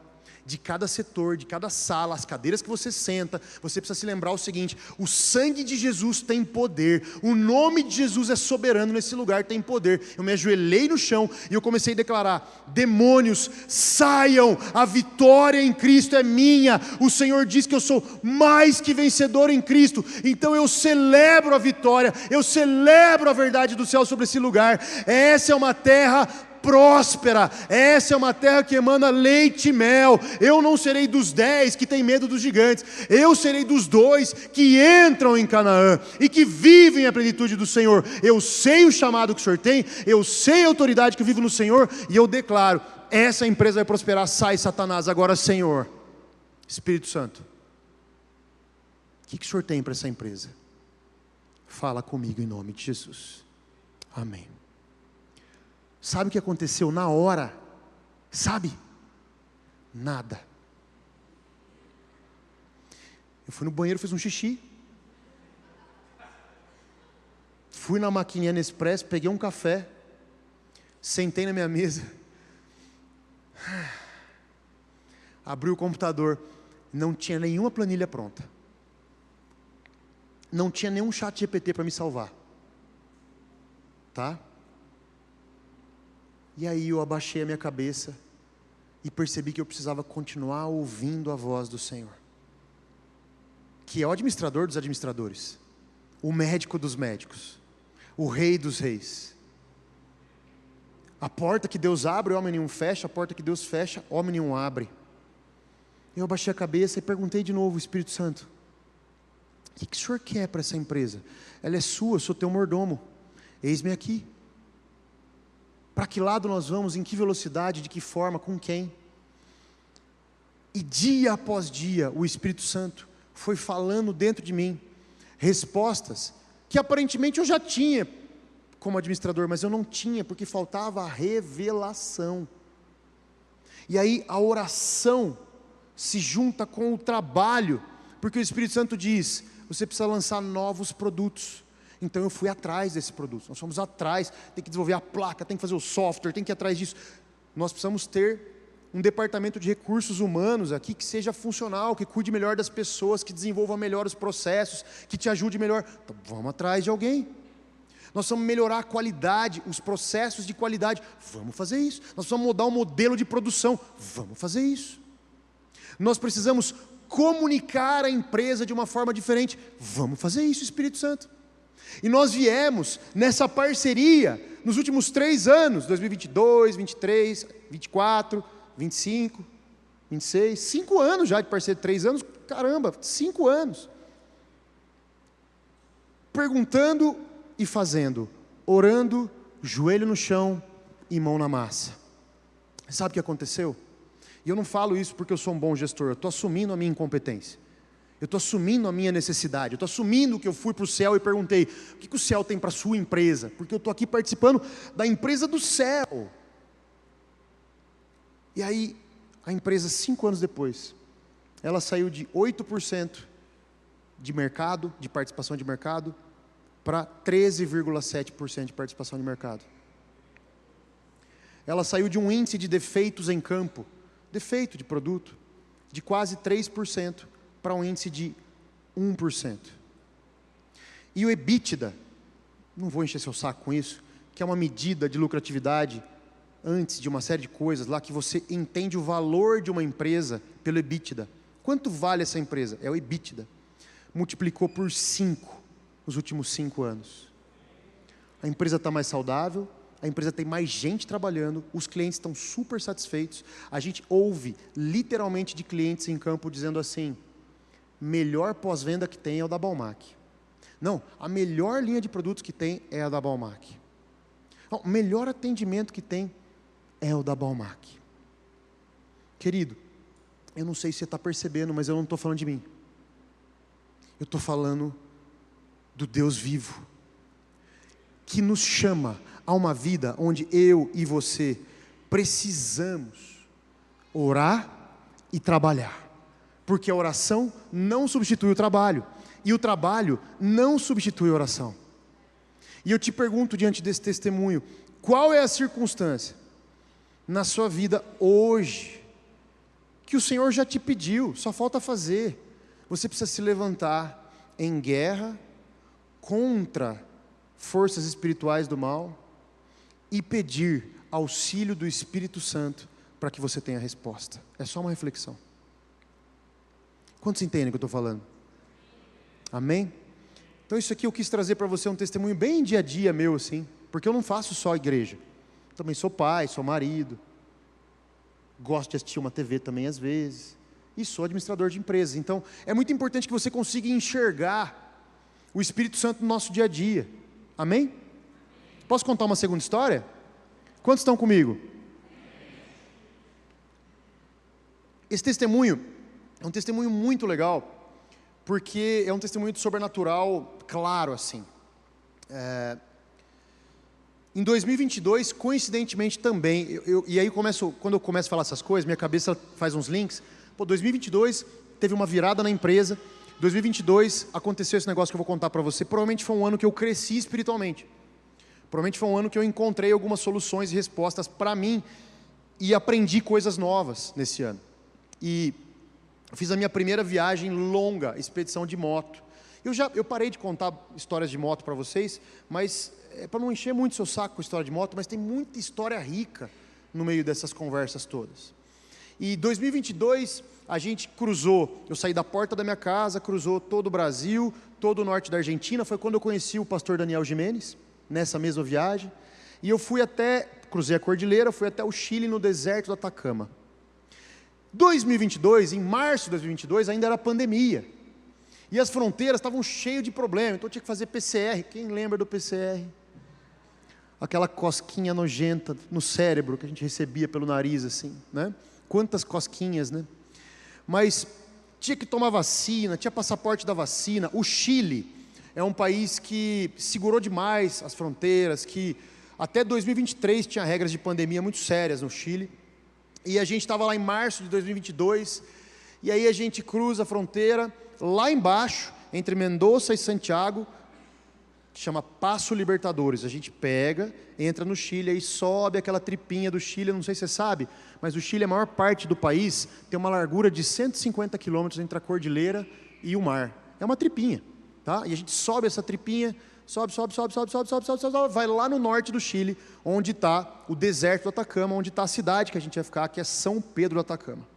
S2: De cada setor, de cada sala, as cadeiras que você senta, você precisa se lembrar o seguinte, o sangue de Jesus tem poder, o nome de Jesus é soberano nesse lugar, tem poder. Eu me ajoelhei no chão e eu comecei a declarar, demônios, saiam, a vitória em Cristo é minha, o Senhor diz que eu sou mais que vencedor em Cristo, então eu celebro a vitória, eu celebro a verdade do céu sobre esse lugar. Essa é uma terra próspera, essa é uma terra que emana leite e mel. Eu não serei dos 10 que tem medo dos gigantes, eu serei dos 2 que entram em Canaã e que vivem a plenitude do Senhor. Eu sei o chamado que o Senhor tem, eu sei a autoridade que eu vivo no Senhor, e eu declaro, essa empresa vai prosperar. Sai, Satanás. Agora, Senhor, Espírito Santo, o que o Senhor tem para essa empresa? Fala comigo em nome de Jesus. Amém. Sabe o que aconteceu na hora? Sabe? Nada. Eu fui no banheiro, fiz um xixi. Fui na maquininha Nespresso, peguei um café, sentei na minha mesa, abri o computador, não tinha nenhuma planilha pronta. Não tinha nenhum chat GPT para me salvar. Tá? E aí eu abaixei a minha cabeça e percebi que eu precisava continuar ouvindo a voz do Senhor, que é o administrador dos administradores, o médico dos médicos, o rei dos reis. A porta que Deus abre, homem nenhum fecha. A porta que Deus fecha, homem nenhum abre. Eu abaixei a cabeça e perguntei de novo: Espírito Santo, o que o Senhor quer para essa empresa? Ela é sua, eu sou teu mordomo, eis-me aqui. Para que lado nós vamos, em que velocidade, de que forma, com quem? E dia após dia o Espírito Santo foi falando dentro de mim respostas que aparentemente eu já tinha como administrador, mas eu não tinha, porque faltava a revelação. E aí a oração se junta com o trabalho, porque o Espírito Santo diz: você precisa lançar novos produtos. Então eu fui atrás desses produtos, nós fomos atrás, tem que desenvolver a placa, tem que fazer o software, tem que ir atrás disso. Nós precisamos ter um departamento de recursos humanos aqui que seja funcional, que cuide melhor das pessoas, que desenvolva melhor os processos, que te ajude melhor. Então vamos atrás de alguém. Nós precisamos melhorar a qualidade, os processos de qualidade, vamos fazer isso. Nós precisamos mudar o modelo de produção, vamos fazer isso. Nós precisamos comunicar a empresa de uma forma diferente, vamos fazer isso, Espírito Santo. E nós viemos nessa parceria nos últimos 3 anos, 2022, 23, 24, 25, 26, 5 anos já de parceria, 3 anos, caramba, 5 anos. Perguntando e fazendo, orando, joelho no chão e mão na massa. Sabe o que aconteceu? E eu não falo isso porque eu sou um bom gestor, eu estou assumindo a minha incompetência. Eu estou assumindo a minha necessidade, eu estou assumindo que eu fui para o céu e perguntei: o que o céu tem para a sua empresa? Porque eu estou aqui participando da empresa do céu. E aí, a empresa 5 anos depois, ela saiu de 8% de mercado, de participação de mercado, para 13,7% de participação de mercado. Ela saiu de um índice de defeitos em campo, defeito de produto, de quase 3%, para um índice de 1%. E o EBITDA, não vou encher seu saco com isso, que é uma medida de lucratividade, antes de uma série de coisas lá, que você entende o valor de uma empresa pelo EBITDA. Quanto vale essa empresa? É o EBITDA. Multiplicou por 5 nos últimos 5 anos. A empresa está mais saudável, a empresa tem mais gente trabalhando, os clientes estão super satisfeitos. A gente ouve literalmente de clientes em campo dizendo assim: melhor pós-venda que tem é o da Balmac. Não, a melhor linha de produtos que tem é a da Balmac. O melhor atendimento que tem é o da Balmac. Querido, eu não sei se você está percebendo, mas eu não estou falando de mim. Eu estou falando do Deus vivo, que nos chama a uma vida onde eu e você precisamos orar e trabalhar. Porque a oração não substitui o trabalho, e o trabalho não substitui a oração. E eu te pergunto diante desse testemunho, qual é a circunstância na sua vida hoje, que o Senhor já te pediu, só falta fazer? Você precisa se levantar em guerra contra forças espirituais do mal, e pedir auxílio do Espírito Santo, para que você tenha resposta. É só uma reflexão. Quantos entendem o que eu estou falando? Amém? Então isso aqui eu quis trazer para você um testemunho bem dia a dia meu assim, porque eu não faço só igreja, também sou pai, sou marido, gosto de assistir uma TV também às vezes, e sou administrador de empresas. Então é muito importante que você consiga enxergar o Espírito Santo no nosso dia a dia. Amém? Posso contar uma segunda história? Quantos estão comigo? Esse testemunho é um testemunho muito legal, porque é um testemunho de sobrenatural, claro assim. Em 2022, coincidentemente também, e aí quando eu começo a falar essas coisas, minha cabeça faz uns links. 2022 teve uma virada na empresa, 2022 aconteceu esse negócio que eu vou contar para você. Provavelmente foi um ano que eu cresci espiritualmente. Provavelmente foi um ano que eu encontrei algumas soluções e respostas para mim e aprendi coisas novas nesse ano. E eu fiz a minha primeira viagem longa, expedição de moto. Eu parei de contar histórias de moto para vocês, mas é para não encher muito seu saco com história de moto, mas tem muita história rica no meio dessas conversas todas. E 2022 a gente cruzou, eu saí da porta da minha casa, cruzou todo o Brasil, todo o norte da Argentina. Foi quando eu conheci o pastor Daniel Gimenez, nessa mesma viagem. E eu cruzei a cordilheira, fui até o Chile, no deserto do Atacama. 2022, em março de 2022, ainda era pandemia. E as fronteiras estavam cheias de problemas, então eu tinha que fazer PCR. Quem lembra do PCR? Aquela cosquinha nojenta no cérebro que a gente recebia pelo nariz, assim, né? Quantas cosquinhas, né? Mas tinha que tomar vacina, tinha passaporte da vacina. O Chile é um país que segurou demais as fronteiras, que até 2023 tinha regras de pandemia muito sérias no Chile. E a gente estava lá em março de 2022, e aí a gente cruza a fronteira, lá embaixo, entre Mendoza e Santiago, chama Passo Libertadores. A gente pega, entra no Chile, aí sobe aquela tripinha do Chile. Não sei se você sabe, mas o Chile, a maior parte do país, tem uma largura de 150 quilômetros entre a cordilheira e o mar. É uma tripinha, tá? E a gente sobe essa tripinha, sobe, vai lá no norte do Chile, onde está o deserto do Atacama, onde está a cidade que a gente vai ficar, que é São Pedro do Atacama.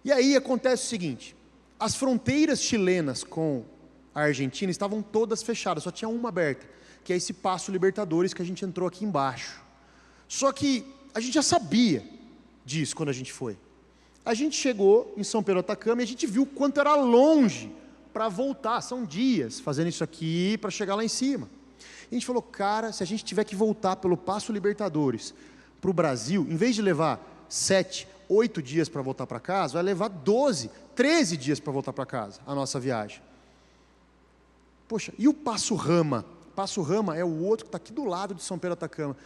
S2: E aí acontece o seguinte: as fronteiras chilenas com a Argentina estavam todas fechadas, só tinha uma aberta, que é esse Passo Libertadores que a gente entrou aqui embaixo. Só que a gente já sabia disso quando a gente foi. A gente chegou em São Pedro do Atacama e a gente viu o quanto era longe para voltar. São dias fazendo isso aqui para chegar lá em cima. E a gente falou, cara, se a gente tiver que voltar pelo Passo Libertadores para o Brasil, em vez de levar 7, 8 dias para voltar para casa, vai levar 12, 13 dias para voltar para casa, a nossa viagem. Poxa, e o Passo Rama? Passo Rama é o outro que está aqui do lado de São Pedro do Atacama.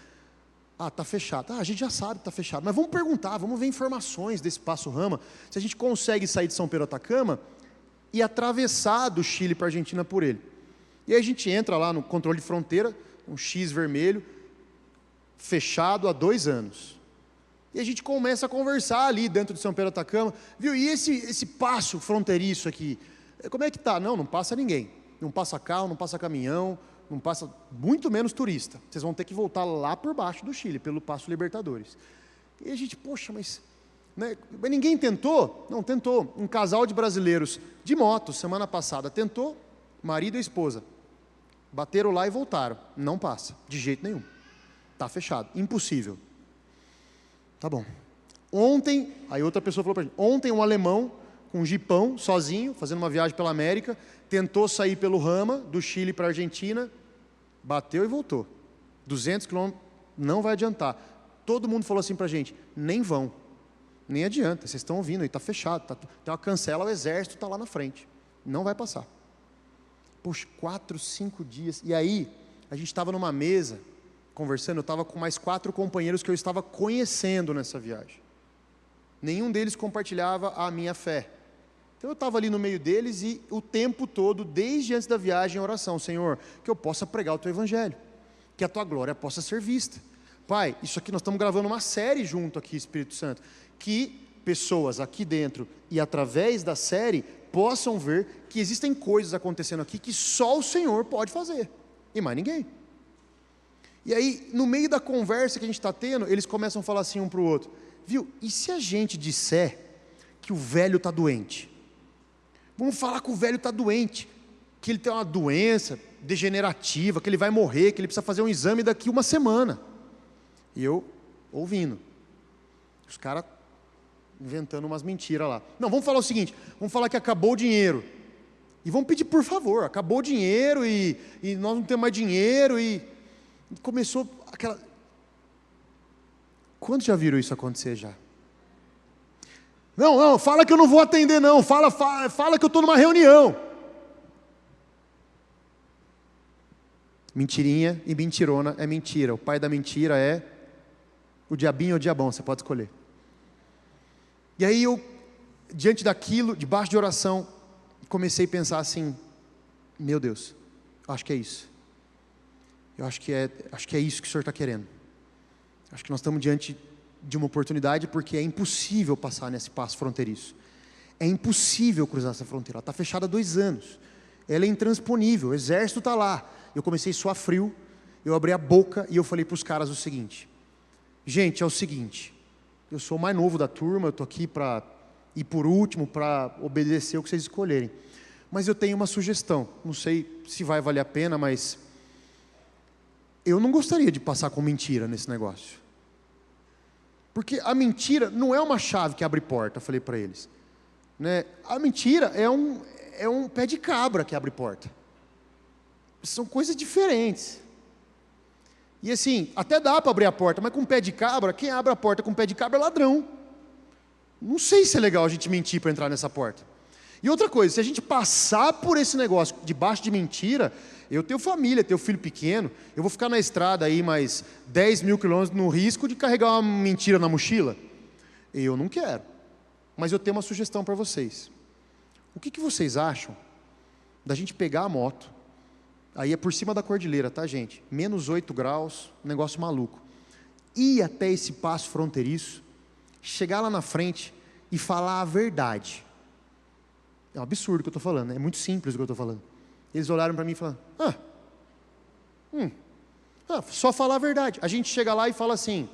S2: Ah, está fechado. Ah, a gente já sabe que está fechado, mas vamos perguntar, vamos ver informações desse Passo Rama, se a gente consegue sair de São Pedro do Atacama e atravessar do Chile para a Argentina por ele. E aí a gente entra lá no controle de fronteira, um X vermelho, fechado há 2 anos. E a gente começa a conversar ali dentro de São Pedro do Atacama, viu? E esse passo fronteiriço aqui, como é que está? Não passa ninguém. Não passa carro, não passa caminhão, não passa muito menos turista. Vocês vão ter que voltar lá por baixo do Chile, pelo Passo Libertadores. E a gente, poxa, mas ninguém tentou? Não, tentou. Um casal de brasileiros de moto, semana passada, tentou, marido e esposa. Bateram lá e voltaram. Não passa, de jeito nenhum. Está fechado, impossível. Tá bom. Ontem, aí outra pessoa falou para a gente, ontem um alemão com um jipão, sozinho, fazendo uma viagem pela América, tentou sair pelo Rama, do Chile para a Argentina, bateu e voltou. 200 quilômetros, não vai adiantar. Todo mundo falou assim para a gente, nem vão, nem adianta, vocês estão ouvindo aí, está fechado, tem uma cancela, o exército está lá na frente, não vai passar. Poxa, 4, 5 dias, e aí, a gente estava numa mesa, conversando, eu estava com mais 4 companheiros que eu estava conhecendo nessa viagem. Nenhum deles compartilhava a minha fé. Então eu estava ali no meio deles e o tempo todo, desde antes da viagem, em oração, Senhor, que eu possa pregar o Teu Evangelho, que a Tua glória possa ser vista. Pai, isso aqui nós estamos gravando uma série junto aqui, Espírito Santo, que pessoas aqui dentro e através da série possam ver que existem coisas acontecendo aqui que só o Senhor pode fazer, e mais ninguém. E aí, no meio da conversa que a gente está tendo, eles começam a falar assim um para o outro, viu, e se a gente disser que o velho está doente? Vamos falar que o velho está doente, que ele tem uma doença degenerativa, que ele vai morrer, que ele precisa fazer um exame daqui 1 semana. E eu ouvindo, os caras inventando umas mentiras lá. Não, vamos falar o seguinte, vamos falar que acabou o dinheiro, e vamos pedir por favor, acabou o dinheiro, e nós não temos mais dinheiro, e começou aquela... Quantos já viram isso acontecer já? Não, fala que eu não vou atender não, fala que eu estou numa reunião. Mentirinha e mentirona é mentira, o pai da mentira é o diabinho ou o diabão, você pode escolher. E aí eu, diante daquilo, debaixo de oração, comecei a pensar assim, meu Deus, acho que é isso. Eu acho que é isso que o Senhor está querendo. Acho que nós estamos diante de uma oportunidade, porque é impossível passar nesse passo fronteiriço. É impossível cruzar essa fronteira. Ela está fechada há 2 anos. Ela é intransponível. O exército está lá. Eu comecei a suar frio. Eu abri a boca e eu falei para os caras o seguinte: gente, é o seguinte, eu sou o mais novo da turma, eu estou aqui para ir por último, para obedecer o que vocês escolherem. Mas eu tenho uma sugestão. Não sei se vai valer a pena, mas eu não gostaria de passar com mentira nesse negócio. Porque a mentira não é uma chave que abre porta, eu falei para eles. Né? A mentira é um pé de cabra que abre porta. São coisas diferentes. E assim, até dá para abrir a porta, mas com pé de cabra, quem abre a porta com pé de cabra é ladrão. Não sei se é legal a gente mentir para entrar nessa porta. E outra coisa, se a gente passar por esse negócio debaixo de mentira, eu tenho família, tenho filho pequeno, eu vou ficar na estrada aí mais 10 mil quilômetros no risco de carregar uma mentira na mochila? Eu não quero. Mas eu tenho uma sugestão para vocês. O que vocês acham da gente pegar a moto, aí é por cima da cordilheira, tá, gente? Menos 8 graus, negócio maluco. Ir até esse passo fronteiriço, chegar lá na frente e falar a verdade. É um absurdo o que eu estou falando, né? É muito simples o que eu estou falando. Eles olharam para mim e falaram, só falar a verdade. A gente chega lá e fala assim,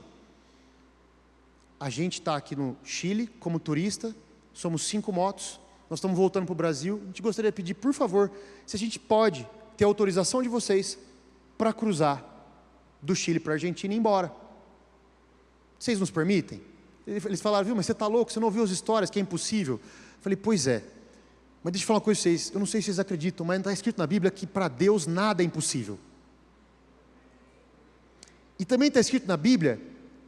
S2: a gente está aqui no Chile como turista, somos 5 motos, nós estamos voltando para o Brasil, a gente gostaria de pedir, por favor, se a gente pode ter autorização de vocês para cruzar do Chile para a Argentina e ir embora. Vocês nos permitem? Eles falaram, viu, mas você está louco, você não ouviu as histórias, que é impossível. Eu falei, pois é. Mas deixa eu falar uma coisa para vocês, eu não sei se vocês acreditam, mas está escrito na Bíblia que para Deus nada é impossível. E também está escrito na Bíblia,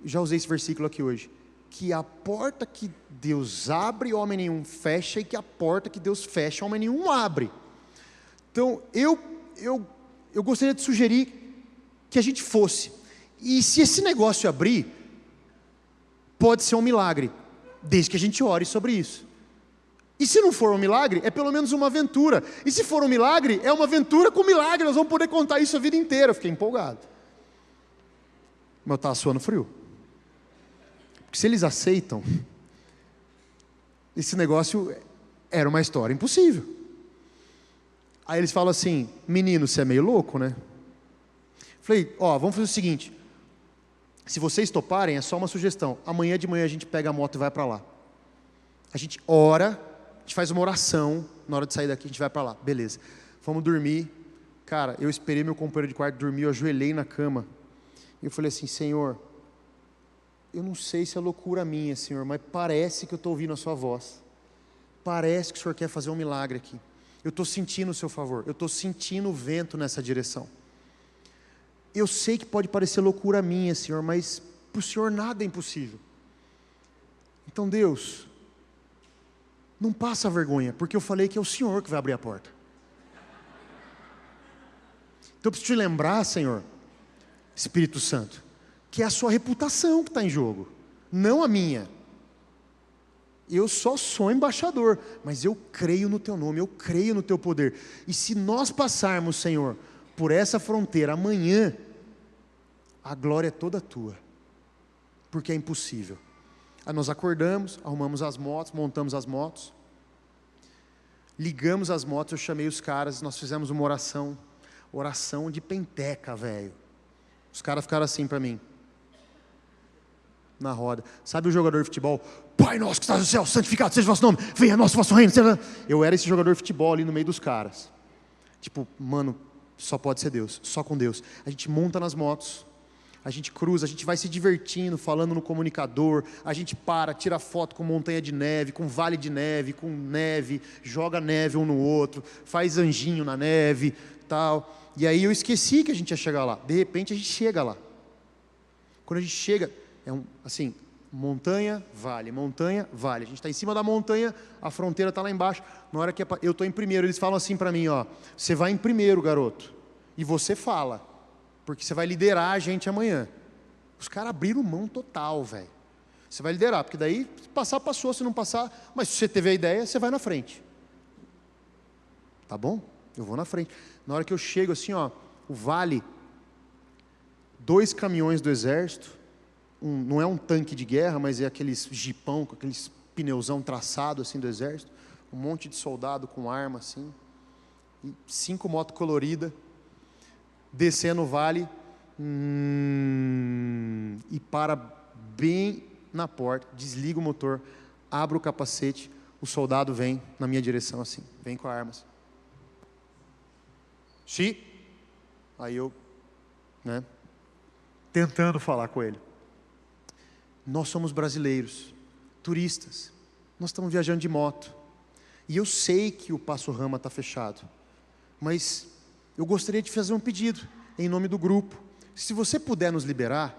S2: já usei esse versículo aqui hoje, que a porta que Deus abre, homem nenhum fecha, e que a porta que Deus fecha, homem nenhum abre. Então, eu gostaria de sugerir que a gente fosse. E se esse negócio abrir, pode ser um milagre, desde que a gente ore sobre isso. E se não for um milagre, é pelo menos uma aventura. E se for um milagre, é uma aventura com milagre, nós vamos poder contar isso a vida inteira. Eu fiquei empolgado. Mas eu estava suando frio. Porque se eles aceitam, esse negócio era uma história impossível. Aí eles falam assim, menino, você é meio louco, né? Falei, vamos fazer o seguinte, se vocês toparem, é só uma sugestão, amanhã de manhã a gente pega a moto e vai para lá. A gente ora, a gente faz uma oração, na hora de sair daqui a gente vai para lá, beleza. Vamos dormir. Cara, eu esperei meu companheiro de quarto dormir, eu ajoelhei na cama. E eu falei assim, Senhor, eu não sei se é loucura minha, Senhor, mas parece que eu estou ouvindo a sua voz. Parece que o Senhor quer fazer um milagre aqui. Eu estou sentindo o seu favor, eu estou sentindo o vento nessa direção. Eu sei que pode parecer loucura minha, Senhor, mas para o Senhor nada é impossível. Então Deus, não passa vergonha, porque eu falei que é o Senhor que vai abrir a porta. Então eu preciso te lembrar, Senhor, Espírito Santo, que é a sua reputação que está em jogo, não a minha. Eu só sou embaixador, mas eu creio no teu nome, eu creio no teu poder. E se nós passarmos, Senhor, por essa fronteira amanhã, a glória é toda tua, porque é impossível. Aí nós acordamos, arrumamos as motos, montamos as motos, ligamos as motos, eu chamei os caras, nós fizemos uma oração de penteca, velho. Os caras ficaram assim para mim, na roda. Sabe o jogador de futebol? Pai nosso que estás no céu, santificado seja o vosso nome, venha a nosso vosso reino. Eu era esse jogador de futebol ali no meio dos caras. Tipo, mano, só pode ser Deus, só com Deus. A gente monta nas motos, a gente cruza, a gente vai se divertindo, falando no comunicador, a gente para, tira foto com montanha de neve, com vale de neve, com neve, joga neve um no outro, faz anjinho na neve, tal. E aí eu esqueci que a gente ia chegar lá. De repente a gente chega lá. Quando a gente chega, assim, montanha, vale. A gente está em cima da montanha, a fronteira está lá embaixo. Na hora que eu estou em primeiro, eles falam assim para mim, você vai em primeiro, garoto, e você fala, porque você vai liderar a gente amanhã. Os caras abriram mão total, velho. Você vai liderar, porque daí, se passar, passou, se não passar, mas se você teve a ideia, você vai na frente. Tá bom? Eu vou na frente. Na hora que eu chego assim, ó, o vale, 2 caminhões do exército, não é um tanque de guerra, mas é aqueles jipão, com aqueles pneuzão traçado assim do exército, um monte de soldado com arma assim, e 5 motos coloridas, descendo o vale, e para bem na porta, desliga o motor, abre o capacete, o soldado vem na minha direção assim, vem com a arma assim. Sim. Aí eu, tentando falar com ele. Nós somos brasileiros, turistas, nós estamos viajando de moto, e eu sei que o Passo Rama está fechado, mas eu gostaria de fazer um pedido, em nome do grupo. Se você puder nos liberar,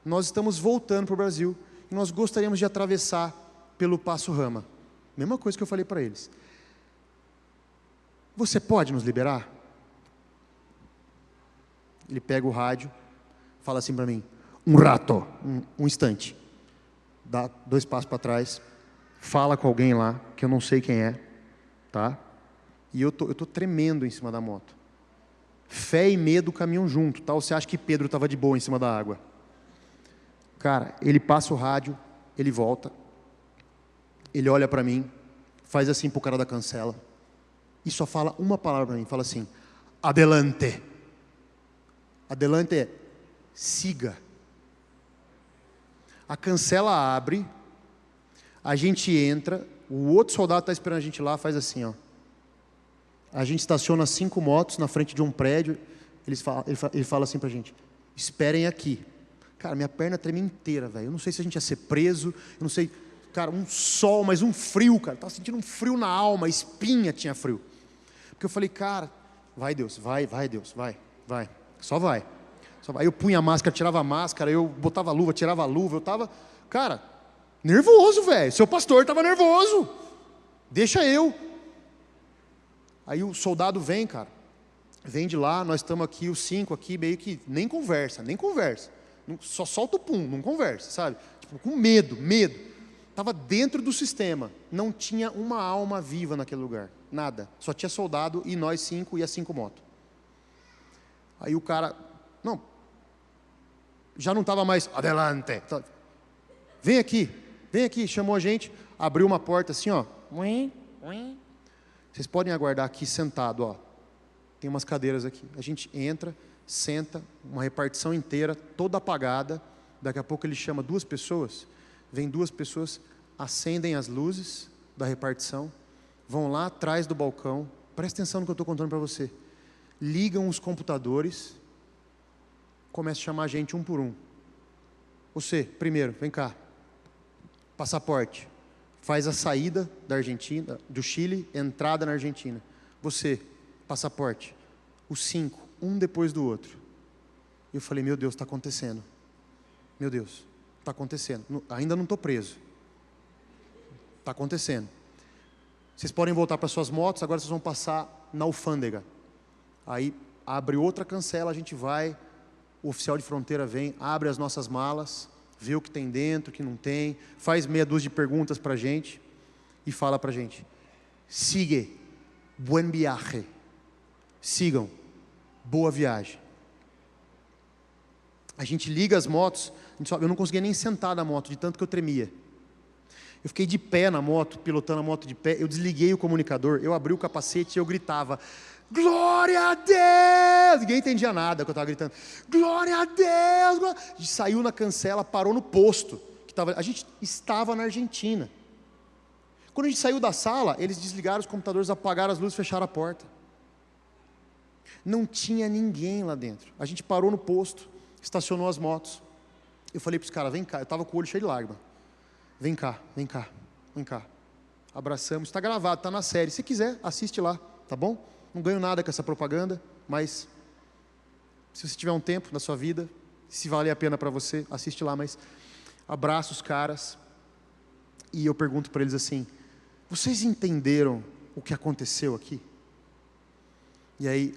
S2: nós estamos voltando para o Brasil, e nós gostaríamos de atravessar pelo Passo Rama. Mesma coisa que eu falei para eles. Você pode nos liberar? Ele pega o rádio, fala assim para mim, um rato, um instante. Dá 2 passos para trás, fala com alguém lá, que eu não sei quem é, tá? E eu tô tremendo em cima da moto. Fé e medo caminham junto, tá? Ou você acha que Pedro estava de boa em cima da água? Cara, ele passa o rádio, ele volta, ele olha para mim, faz assim pro cara da cancela, e só fala uma palavra para mim, fala assim, adelante. Adelante é, siga. A cancela abre, a gente entra, o outro soldado está esperando a gente lá, faz assim, ó. A gente estaciona 5 motos na frente de um prédio, ele fala assim pra gente, esperem aqui. Cara, minha perna treme inteira, velho. Eu não sei se a gente ia ser preso, eu não sei, cara, um sol, mas um frio, cara. Tava sentindo um frio na alma, espinha tinha frio. Porque eu falei, cara, vai Deus, vai Deus, vai. Só vai. Aí eu punha a máscara, tirava a máscara, eu botava a luva, tirava a luva, eu tava, cara, nervoso, velho. Seu pastor tava nervoso. Deixa eu. Aí o soldado vem, cara. Vem de lá, nós estamos aqui, os 5 aqui, meio que nem conversa. Só solta o pum, não conversa, sabe? Tipo, com medo. Tava dentro do sistema. Não tinha uma alma viva naquele lugar. Nada. Só tinha soldado e nós 5 e as 5 motos. Aí o cara, já não estava mais, adelante. Vem aqui, chamou a gente, abriu uma porta assim, ó. Vocês podem aguardar aqui sentado, ó. Tem umas cadeiras aqui. A gente entra, senta, uma repartição inteira, toda apagada. Daqui a pouco ele chama 2 pessoas, vem 2 pessoas, acendem as luzes da repartição, vão lá atrás do balcão, presta atenção no que eu estou contando para você. Ligam os computadores, começa a chamar a gente um por um. Você, primeiro, vem cá. Passaporte. Faz a saída da Argentina, do Chile, entrada na Argentina. Você, passaporte. Os 5, um depois do outro. Eu falei, meu Deus, está acontecendo. Meu Deus, está acontecendo. Ainda não estou preso. Está acontecendo. Vocês podem voltar para suas motos, agora vocês vão passar na alfândega. Aí abre outra cancela, a gente vai, o oficial de fronteira vem, abre as nossas malas, vê o que tem dentro, o que não tem, faz meia dúzia de perguntas para a gente e fala para a gente, sigue, buen viaje, sigam, boa viagem. A gente liga as motos, eu não conseguia nem sentar na moto, de tanto que eu tremia. Eu fiquei de pé na moto, pilotando a moto de pé, eu desliguei o comunicador, eu abri o capacete e eu gritava, glória a Deus! Ninguém entendia nada que eu estava gritando. Glória a Deus! Glória... A gente saiu na cancela, parou no posto. A gente estava na Argentina. Quando a gente saiu da sala, eles desligaram os computadores, apagaram as luzes, fecharam a porta. Não tinha ninguém lá dentro. A gente parou no posto, estacionou as motos. Eu falei para os caras, vem cá. Eu estava com o olho cheio de lágrima. Vem cá. Abraçamos. Está gravado, está na série. Se quiser, assiste lá, tá bom? Não ganho nada com essa propaganda, mas se você tiver um tempo na sua vida, se valer a pena para você, assiste lá, mas abraço os caras e eu pergunto para eles assim, vocês entenderam o que aconteceu aqui? E aí,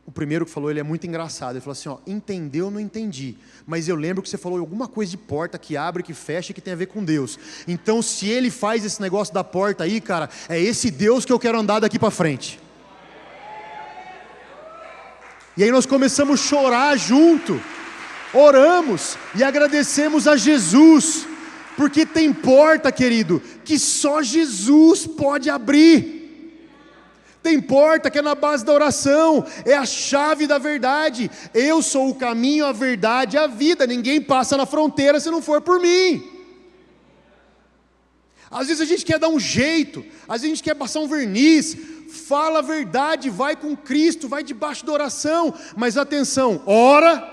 S2: o primeiro que falou, ele é muito engraçado, ele falou assim, ó, entendeu, não entendi, mas eu lembro que você falou alguma coisa de porta que abre, que fecha, que tem a ver com Deus, então se ele faz esse negócio da porta aí, cara, é esse Deus que eu quero andar daqui para frente. E aí nós começamos a chorar junto, oramos e agradecemos a Jesus, porque tem porta, querido, que só Jesus pode abrir. Tem porta que é na base da oração, é a chave da verdade. Eu sou o caminho, a verdade e a vida. Ninguém passa na fronteira se não for por mim. Às vezes a gente quer dar um jeito, às vezes a gente quer passar um verniz. Fala a verdade, vai com Cristo, vai debaixo da oração. Mas atenção, ora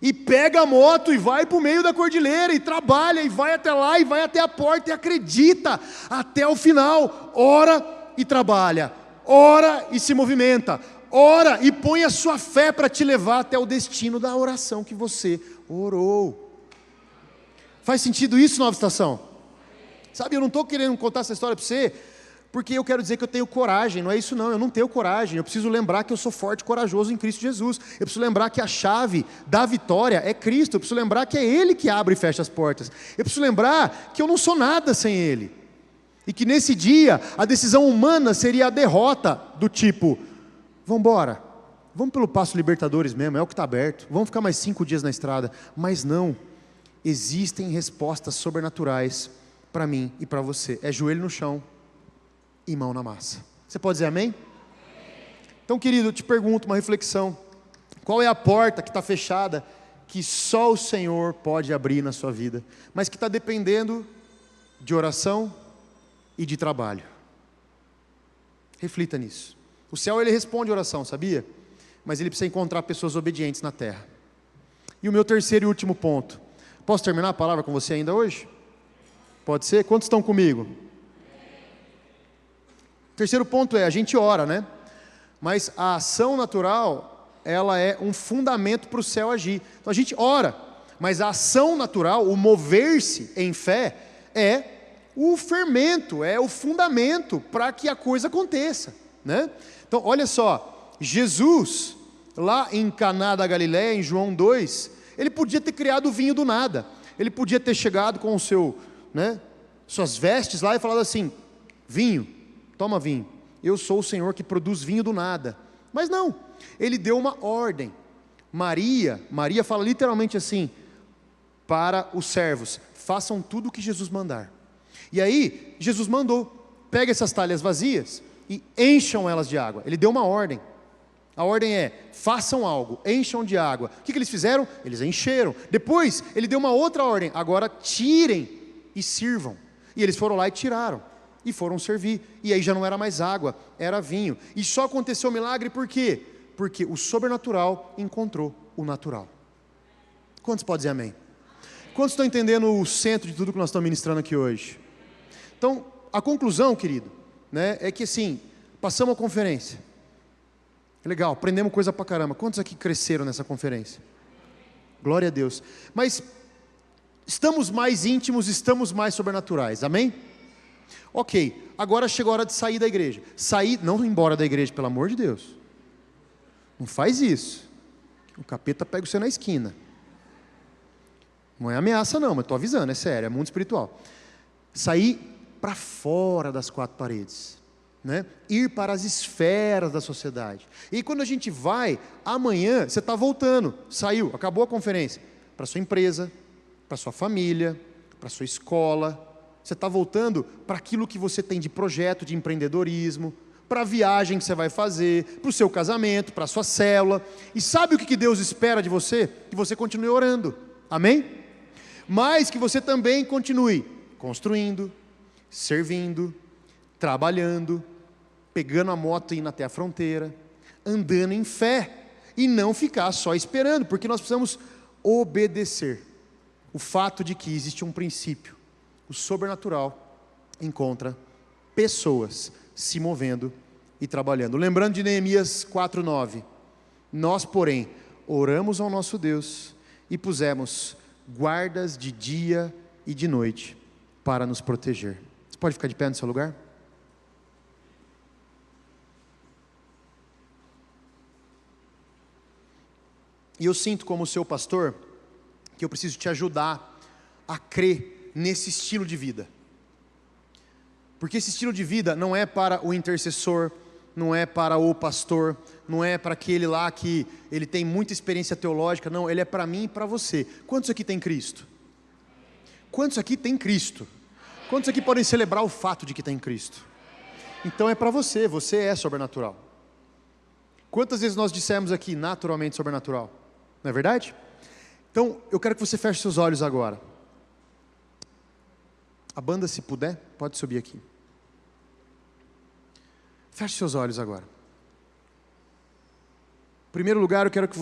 S2: e pega a moto e vai para o meio da cordilheira e trabalha e vai até lá e vai até a porta e acredita até o final. Ora e trabalha, ora e se movimenta, ora e põe a sua fé para te levar até o destino da oração que você orou. Faz sentido isso, Nova Estação? Sabe, eu não estou querendo contar essa história para você, porque eu quero dizer que eu tenho coragem, não é isso não, eu não tenho coragem, eu preciso lembrar que eu sou forte e corajoso em Cristo Jesus, eu preciso lembrar que a chave da vitória é Cristo, eu preciso lembrar que é Ele que abre e fecha as portas, eu preciso lembrar que eu não sou nada sem Ele. E que nesse dia, a decisão humana seria a derrota, do tipo, vamos embora, vamos pelo Passo Libertadores mesmo, é o que está aberto, vamos ficar mais 5 dias na estrada. Mas não, existem respostas sobrenaturais para mim e para você. É joelho no chão e mão na massa. Você pode dizer amém? Então, querido, eu te pergunto uma reflexão. Qual é a porta que está fechada, que só o Senhor pode abrir na sua vida, mas que está dependendo de oração e de trabalho? Reflita nisso. O céu, ele responde oração, sabia? Mas ele precisa encontrar pessoas obedientes na terra. E o meu terceiro e último ponto. Posso terminar a palavra com você ainda hoje? Pode ser? Quantos estão comigo? O terceiro ponto é, a gente ora, né? Mas a ação natural, ela é um fundamento para o céu agir. Então a gente ora, mas a ação natural, o mover-se em fé, é o fermento, é o fundamento para que a coisa aconteça, né? Então, olha só, Jesus, lá em Caná da Galileia, em João 2, ele podia ter criado o vinho do nada, ele podia ter chegado com o seu, né, suas vestes lá e falado assim, vinho, toma vinho, eu sou o Senhor que produz vinho do nada. Mas não, ele deu uma ordem. Maria fala literalmente assim, para os servos, façam tudo o que Jesus mandar. E aí, Jesus mandou, pega essas talhas vazias e encham elas de água. Ele deu uma ordem. A ordem é, façam algo, encham de água. O que eles fizeram? Eles encheram. Depois, ele deu uma outra ordem, agora tirem e sirvam. E eles foram lá e tiraram, e foram servir. E aí já não era mais água, era vinho. E só aconteceu o milagre por quê? Porque o sobrenatural encontrou o natural. Quantos podem dizer amém? Quantos estão entendendo o centro de tudo que nós estamos ministrando aqui hoje? Então, a conclusão, querido, né, é que assim, passamos a conferência. Legal, aprendemos coisa pra caramba. Quantos aqui cresceram nessa conferência? Glória a Deus. Mas estamos mais íntimos, estamos mais sobrenaturais, amém? Ok, agora chegou a hora de sair da igreja. Sair, não ir embora da igreja, pelo amor de Deus. Não faz isso. O capeta pega você na esquina. Não é ameaça não, mas estou avisando, é sério, é mundo espiritual. Sair para fora das 4 paredes, né? Ir para as esferas da sociedade. E quando a gente vai, amanhã você está voltando, saiu, acabou a conferência, para sua empresa, para sua família, para sua escola, você está voltando para aquilo que você tem de projeto, de empreendedorismo, para a viagem que você vai fazer, para o seu casamento, para a sua célula. E sabe o que Deus espera de você? Que você continue orando, amém? Mas que você também continue construindo, servindo, trabalhando, pegando a moto e indo até a fronteira, andando em fé, e não ficar só esperando, porque nós precisamos obedecer. O fato de que existe um princípio, o sobrenatural encontra pessoas se movendo e trabalhando. Lembrando de Neemias 4:9, nós, porém, oramos ao nosso Deus e pusemos guardas de dia e de noite para nos proteger. Você pode ficar de pé no seu lugar? E eu sinto como seu pastor, que eu preciso te ajudar a crer nesse estilo de vida. Porque esse estilo de vida não é para o intercessor, não é para o pastor, não é para aquele lá que ele tem muita experiência teológica, não, ele é para mim e para você. Quantos aqui tem Cristo? Quantos aqui tem Cristo? Quantos aqui podem celebrar o fato de que tem Cristo? Então é para você, você é sobrenatural. Quantas vezes nós dissemos aqui, naturalmente sobrenatural? Não é verdade? Então, eu quero que você feche seus olhos agora. A banda, se puder, pode subir aqui. Feche seus olhos agora. Em primeiro lugar, eu quero que eu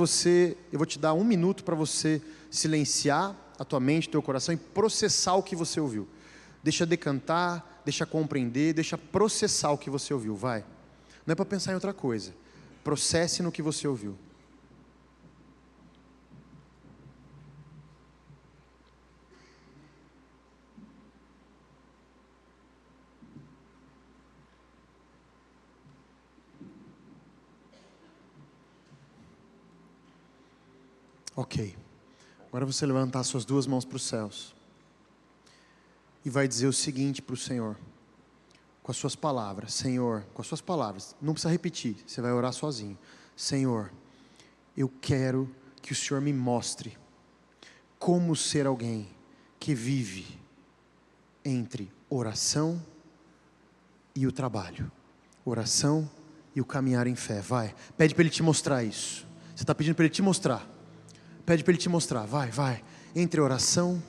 S2: vou te dar 1 minuto para você silenciar a tua mente, teu coração e processar o que você ouviu. Deixa decantar, deixa compreender, deixa processar o que você ouviu, vai. Não é para pensar em outra coisa. Processe no que você ouviu. Ok. Agora você levantar suas 2 mãos para os céus. E vai dizer o seguinte para o Senhor. Com as suas palavras. Senhor, com as suas palavras. Não precisa repetir. Você vai orar sozinho. Senhor, eu quero que o Senhor me mostre como ser alguém que vive entre oração e o trabalho. Oração e o caminhar em fé. Vai. Pede para Ele te mostrar isso. Você está pedindo para Ele te mostrar. Pede para Ele te mostrar, vai. Entre a oração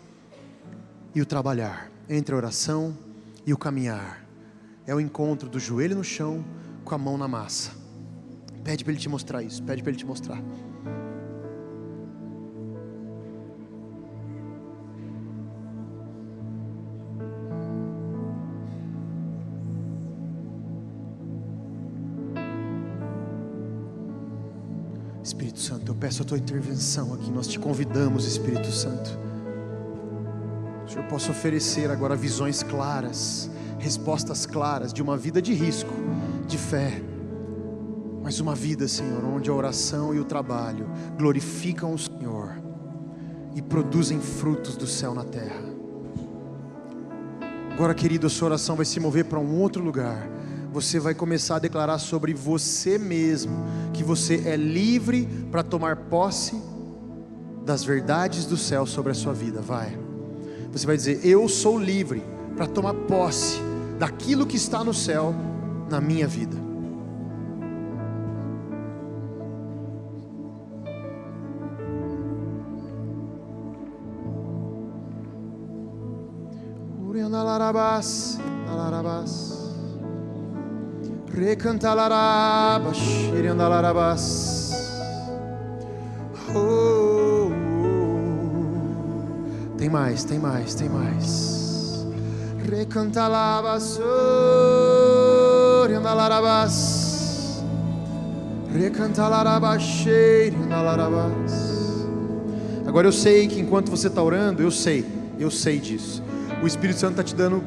S2: e o trabalhar. Entre a oração e o caminhar. É o encontro do joelho no chão com a mão na massa. Pede para Ele te mostrar isso. Pede para Ele te mostrar. Espírito Santo, eu peço a Tua intervenção aqui. Nós te convidamos, Espírito Santo. O Senhor possa oferecer agora visões claras, respostas claras de uma vida de risco, de fé, mas uma vida, Senhor, onde a oração e o trabalho glorificam o Senhor e produzem frutos do céu na terra. Agora, querido, a sua oração vai se mover para um outro lugar. Você vai começar a declarar sobre você mesmo, que você é livre para tomar posse das verdades do céu sobre a sua vida. Vai. Você vai dizer, eu sou livre para tomar posse daquilo que está no céu na minha vida. Uriandalarabas, dalarabas. Recantalarabas, iriandalarabas. Oh, tem mais. Recantalabas, iriandalarabas. Recantalarabas, iriandalarabas. Agora eu sei que enquanto você está orando, eu sei disso. O Espírito Santo está te dando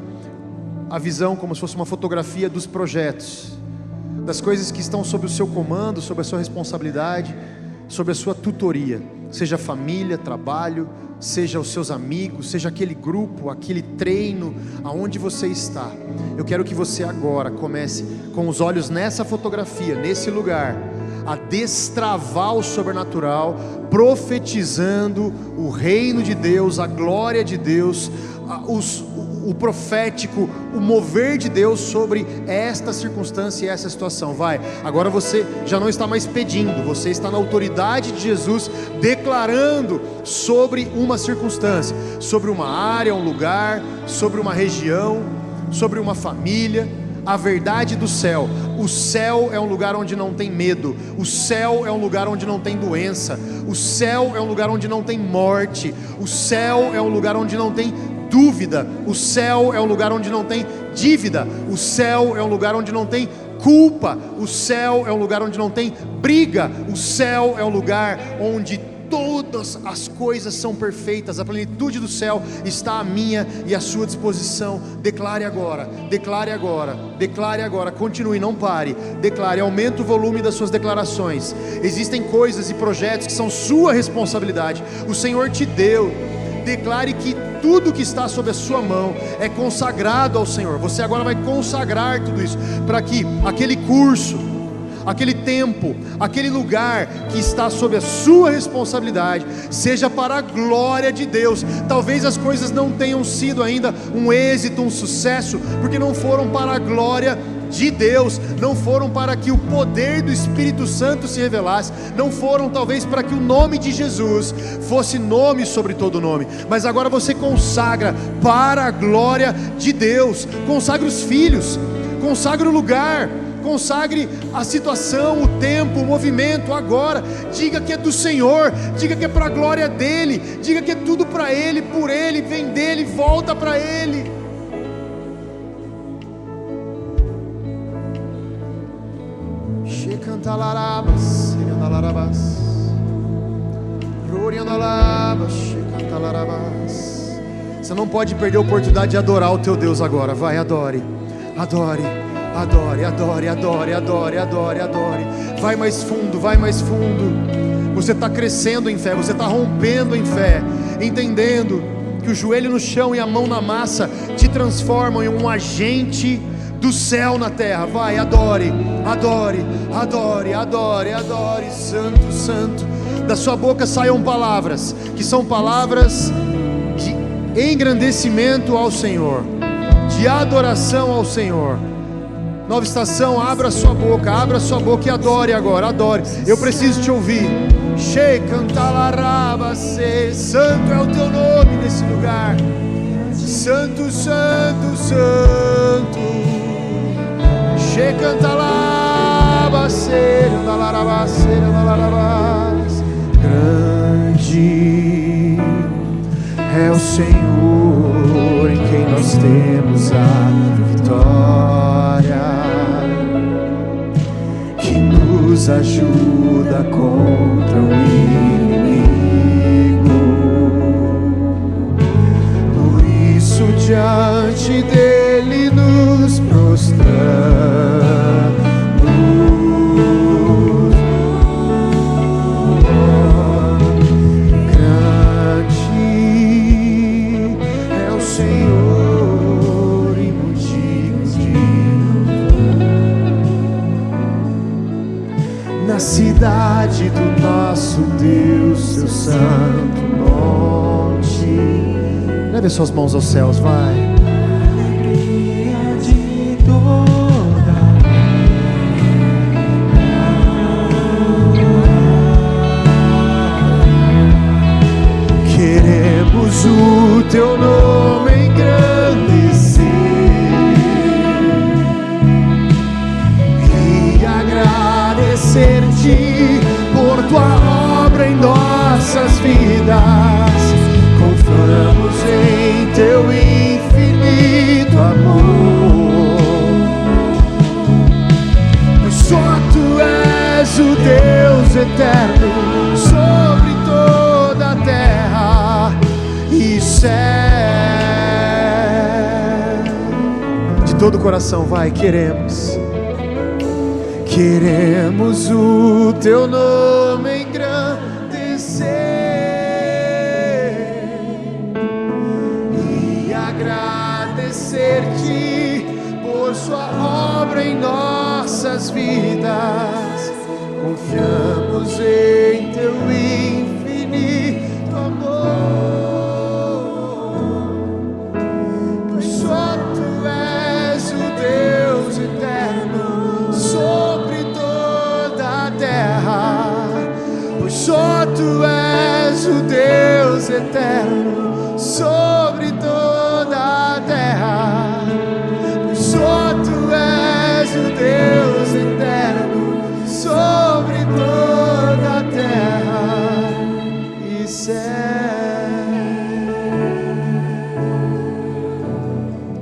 S2: a visão como se fosse uma fotografia dos projetos, das coisas que estão sob o seu comando, sob a sua responsabilidade, sob a sua tutoria, seja família, trabalho, seja os seus amigos, seja aquele grupo, aquele treino, aonde você está. Eu quero que você agora comece com os olhos nessa fotografia, nesse lugar, a destravar o sobrenatural, profetizando o reino de Deus, a glória de Deus, o profético, o mover de Deus sobre esta circunstância e essa situação. Vai, agora você já não está mais pedindo, você está na autoridade de Jesus, declarando sobre uma circunstância, sobre uma área, um lugar, sobre uma região, sobre uma família, a verdade do céu. O céu é um lugar onde não tem medo, o céu é um lugar onde não tem doença, o céu é um lugar onde não tem morte, o céu é um lugar onde não tem dúvida, o céu é um lugar onde não tem dívida, o céu é um lugar onde não tem culpa, o céu é um lugar onde não tem briga, o céu é um lugar onde todas as coisas são perfeitas, a plenitude do céu está à minha e à sua disposição. Declare agora, declare agora, declare agora, continue, não pare, declare, aumente o volume das suas declarações. Existem coisas e projetos que são sua responsabilidade, o Senhor te deu. Declare que tudo que está sob a sua mão é consagrado ao Senhor. Você agora vai consagrar tudo isso, para que aquele curso, aquele tempo, aquele lugar que está sob a sua responsabilidade, seja para a glória de Deus. Talvez as coisas não tenham sido ainda um êxito, um sucesso, porque não foram para a glória de Deus, não foram para que o poder do Espírito Santo se revelasse, não foram talvez para que o nome de Jesus fosse nome sobre todo nome, mas agora você consagra para a glória de Deus. Consagre os filhos, consagre o lugar, consagre a situação, o tempo, o movimento agora. Diga que é do Senhor, diga que é para a glória dEle, diga que é tudo para Ele, por Ele, vem dEle, volta para Ele. Você não pode perder a oportunidade de adorar o teu Deus agora. Vai, adore, adore, adore, adore, adore, adore, adore, adore. Vai mais fundo, vai mais fundo. Você está crescendo em fé, você está rompendo em fé, entendendo que o joelho no chão e a mão na massa te transformam em um agente do céu na terra. Vai, adore, adore, adore, adore, adore. Santo, santo. Da sua boca saiam palavras que são palavras de engrandecimento ao Senhor, de adoração ao Senhor. Nova Estação, abra sua boca e adore agora, adore. Eu preciso te ouvir. Santo é o teu nome nesse lugar. Santo, santo, santo. Grande é o Senhor em quem nós temos a vitória, que nos ajuda contra o inimigo. Por isso diante dele nos prostramos. Cidade do nosso Deus, seu santo monte. Leve suas mãos aos céus, vai. Alegria de toda queremos o teu nome engrandecer e agradecer-te por tua obra em nossas vidas. Confiamos em teu infinito amor, pois só tu és o Deus eterno sobre toda a terra e céu. De todo o coração, vai, queremos o teu nome engrandecer e agradecer-te por sua obra em nossas vidas. Confiamos em teu infinito amor, pois só tu és o Deus eterno sobre toda a terra, pois só tu és o Deus eterno sobre toda a terra, pois só tu és o Deus eterno sobre toda a terra e céu.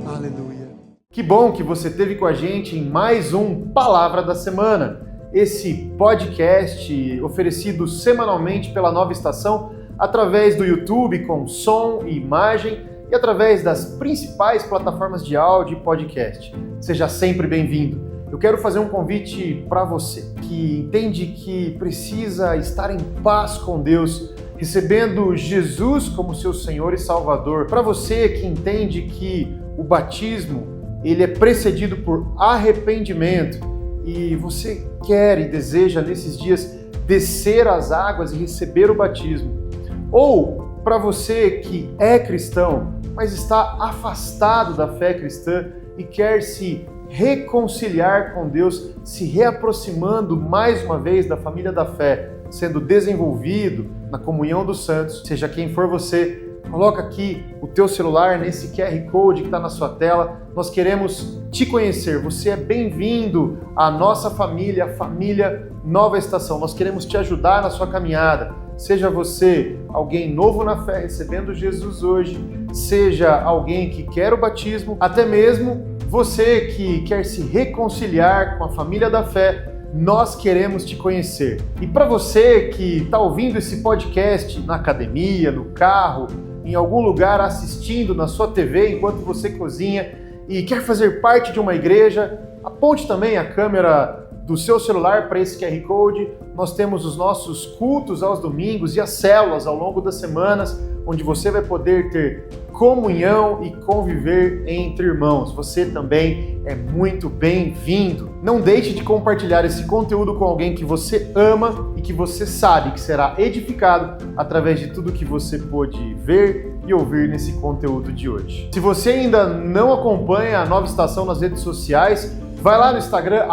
S2: Aleluia. Que bom que você esteve com a gente em mais um Palavra da Semana, esse podcast oferecido semanalmente pela Nova Estação através do YouTube com som e imagem e através das principais plataformas de áudio e podcast. Seja sempre bem-vindo. Eu quero fazer um convite para você que entende que precisa estar em paz com Deus, recebendo Jesus como seu Senhor e Salvador. Para você que entende que o batismo ele é precedido por arrependimento e você quer e deseja nesses dias descer as águas e receber o batismo. Ou para você que é cristão, mas está afastado da fé cristã e quer se reconciliar com Deus, se reaproximando mais uma vez da família da fé, sendo desenvolvido na comunhão dos santos, seja quem for você, coloca aqui o teu celular nesse QR Code que está na sua tela. Nós queremos te conhecer. Você é bem-vindo à nossa família, a família Nova Estação. Nós queremos te ajudar na sua caminhada. Seja você alguém novo na fé, recebendo Jesus hoje, seja alguém que quer o batismo, até mesmo você que quer se reconciliar com a família da fé, nós queremos te conhecer. E para você que está ouvindo esse podcast na academia, no carro, em algum lugar assistindo na sua TV enquanto você cozinha e quer fazer parte de uma igreja, aponte também a câmera do seu celular para esse QR Code. Nós temos os nossos cultos aos domingos e as células ao longo das semanas, onde você vai poder ter comunhão e conviver entre irmãos. Você também é muito bem-vindo. Não deixe de compartilhar esse conteúdo com alguém que você ama e que você sabe que será edificado através de tudo que você pôde ver e ouvir nesse conteúdo de hoje. Se você ainda não acompanha a Nova Estação nas redes sociais, vai lá no Instagram,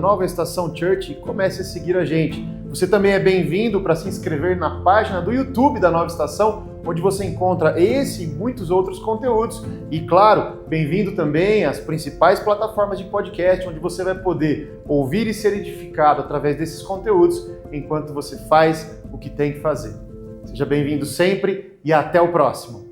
S2: @NovaEstaçãoChurch, e comece a seguir a gente. Você também é bem-vindo para se inscrever na página do YouTube da Nova Estação, onde você encontra esse e muitos outros conteúdos. E, claro, bem-vindo também às principais plataformas de podcast, onde você vai poder ouvir e ser edificado através desses conteúdos, enquanto você faz o que tem que fazer. Seja bem-vindo sempre e até o próximo.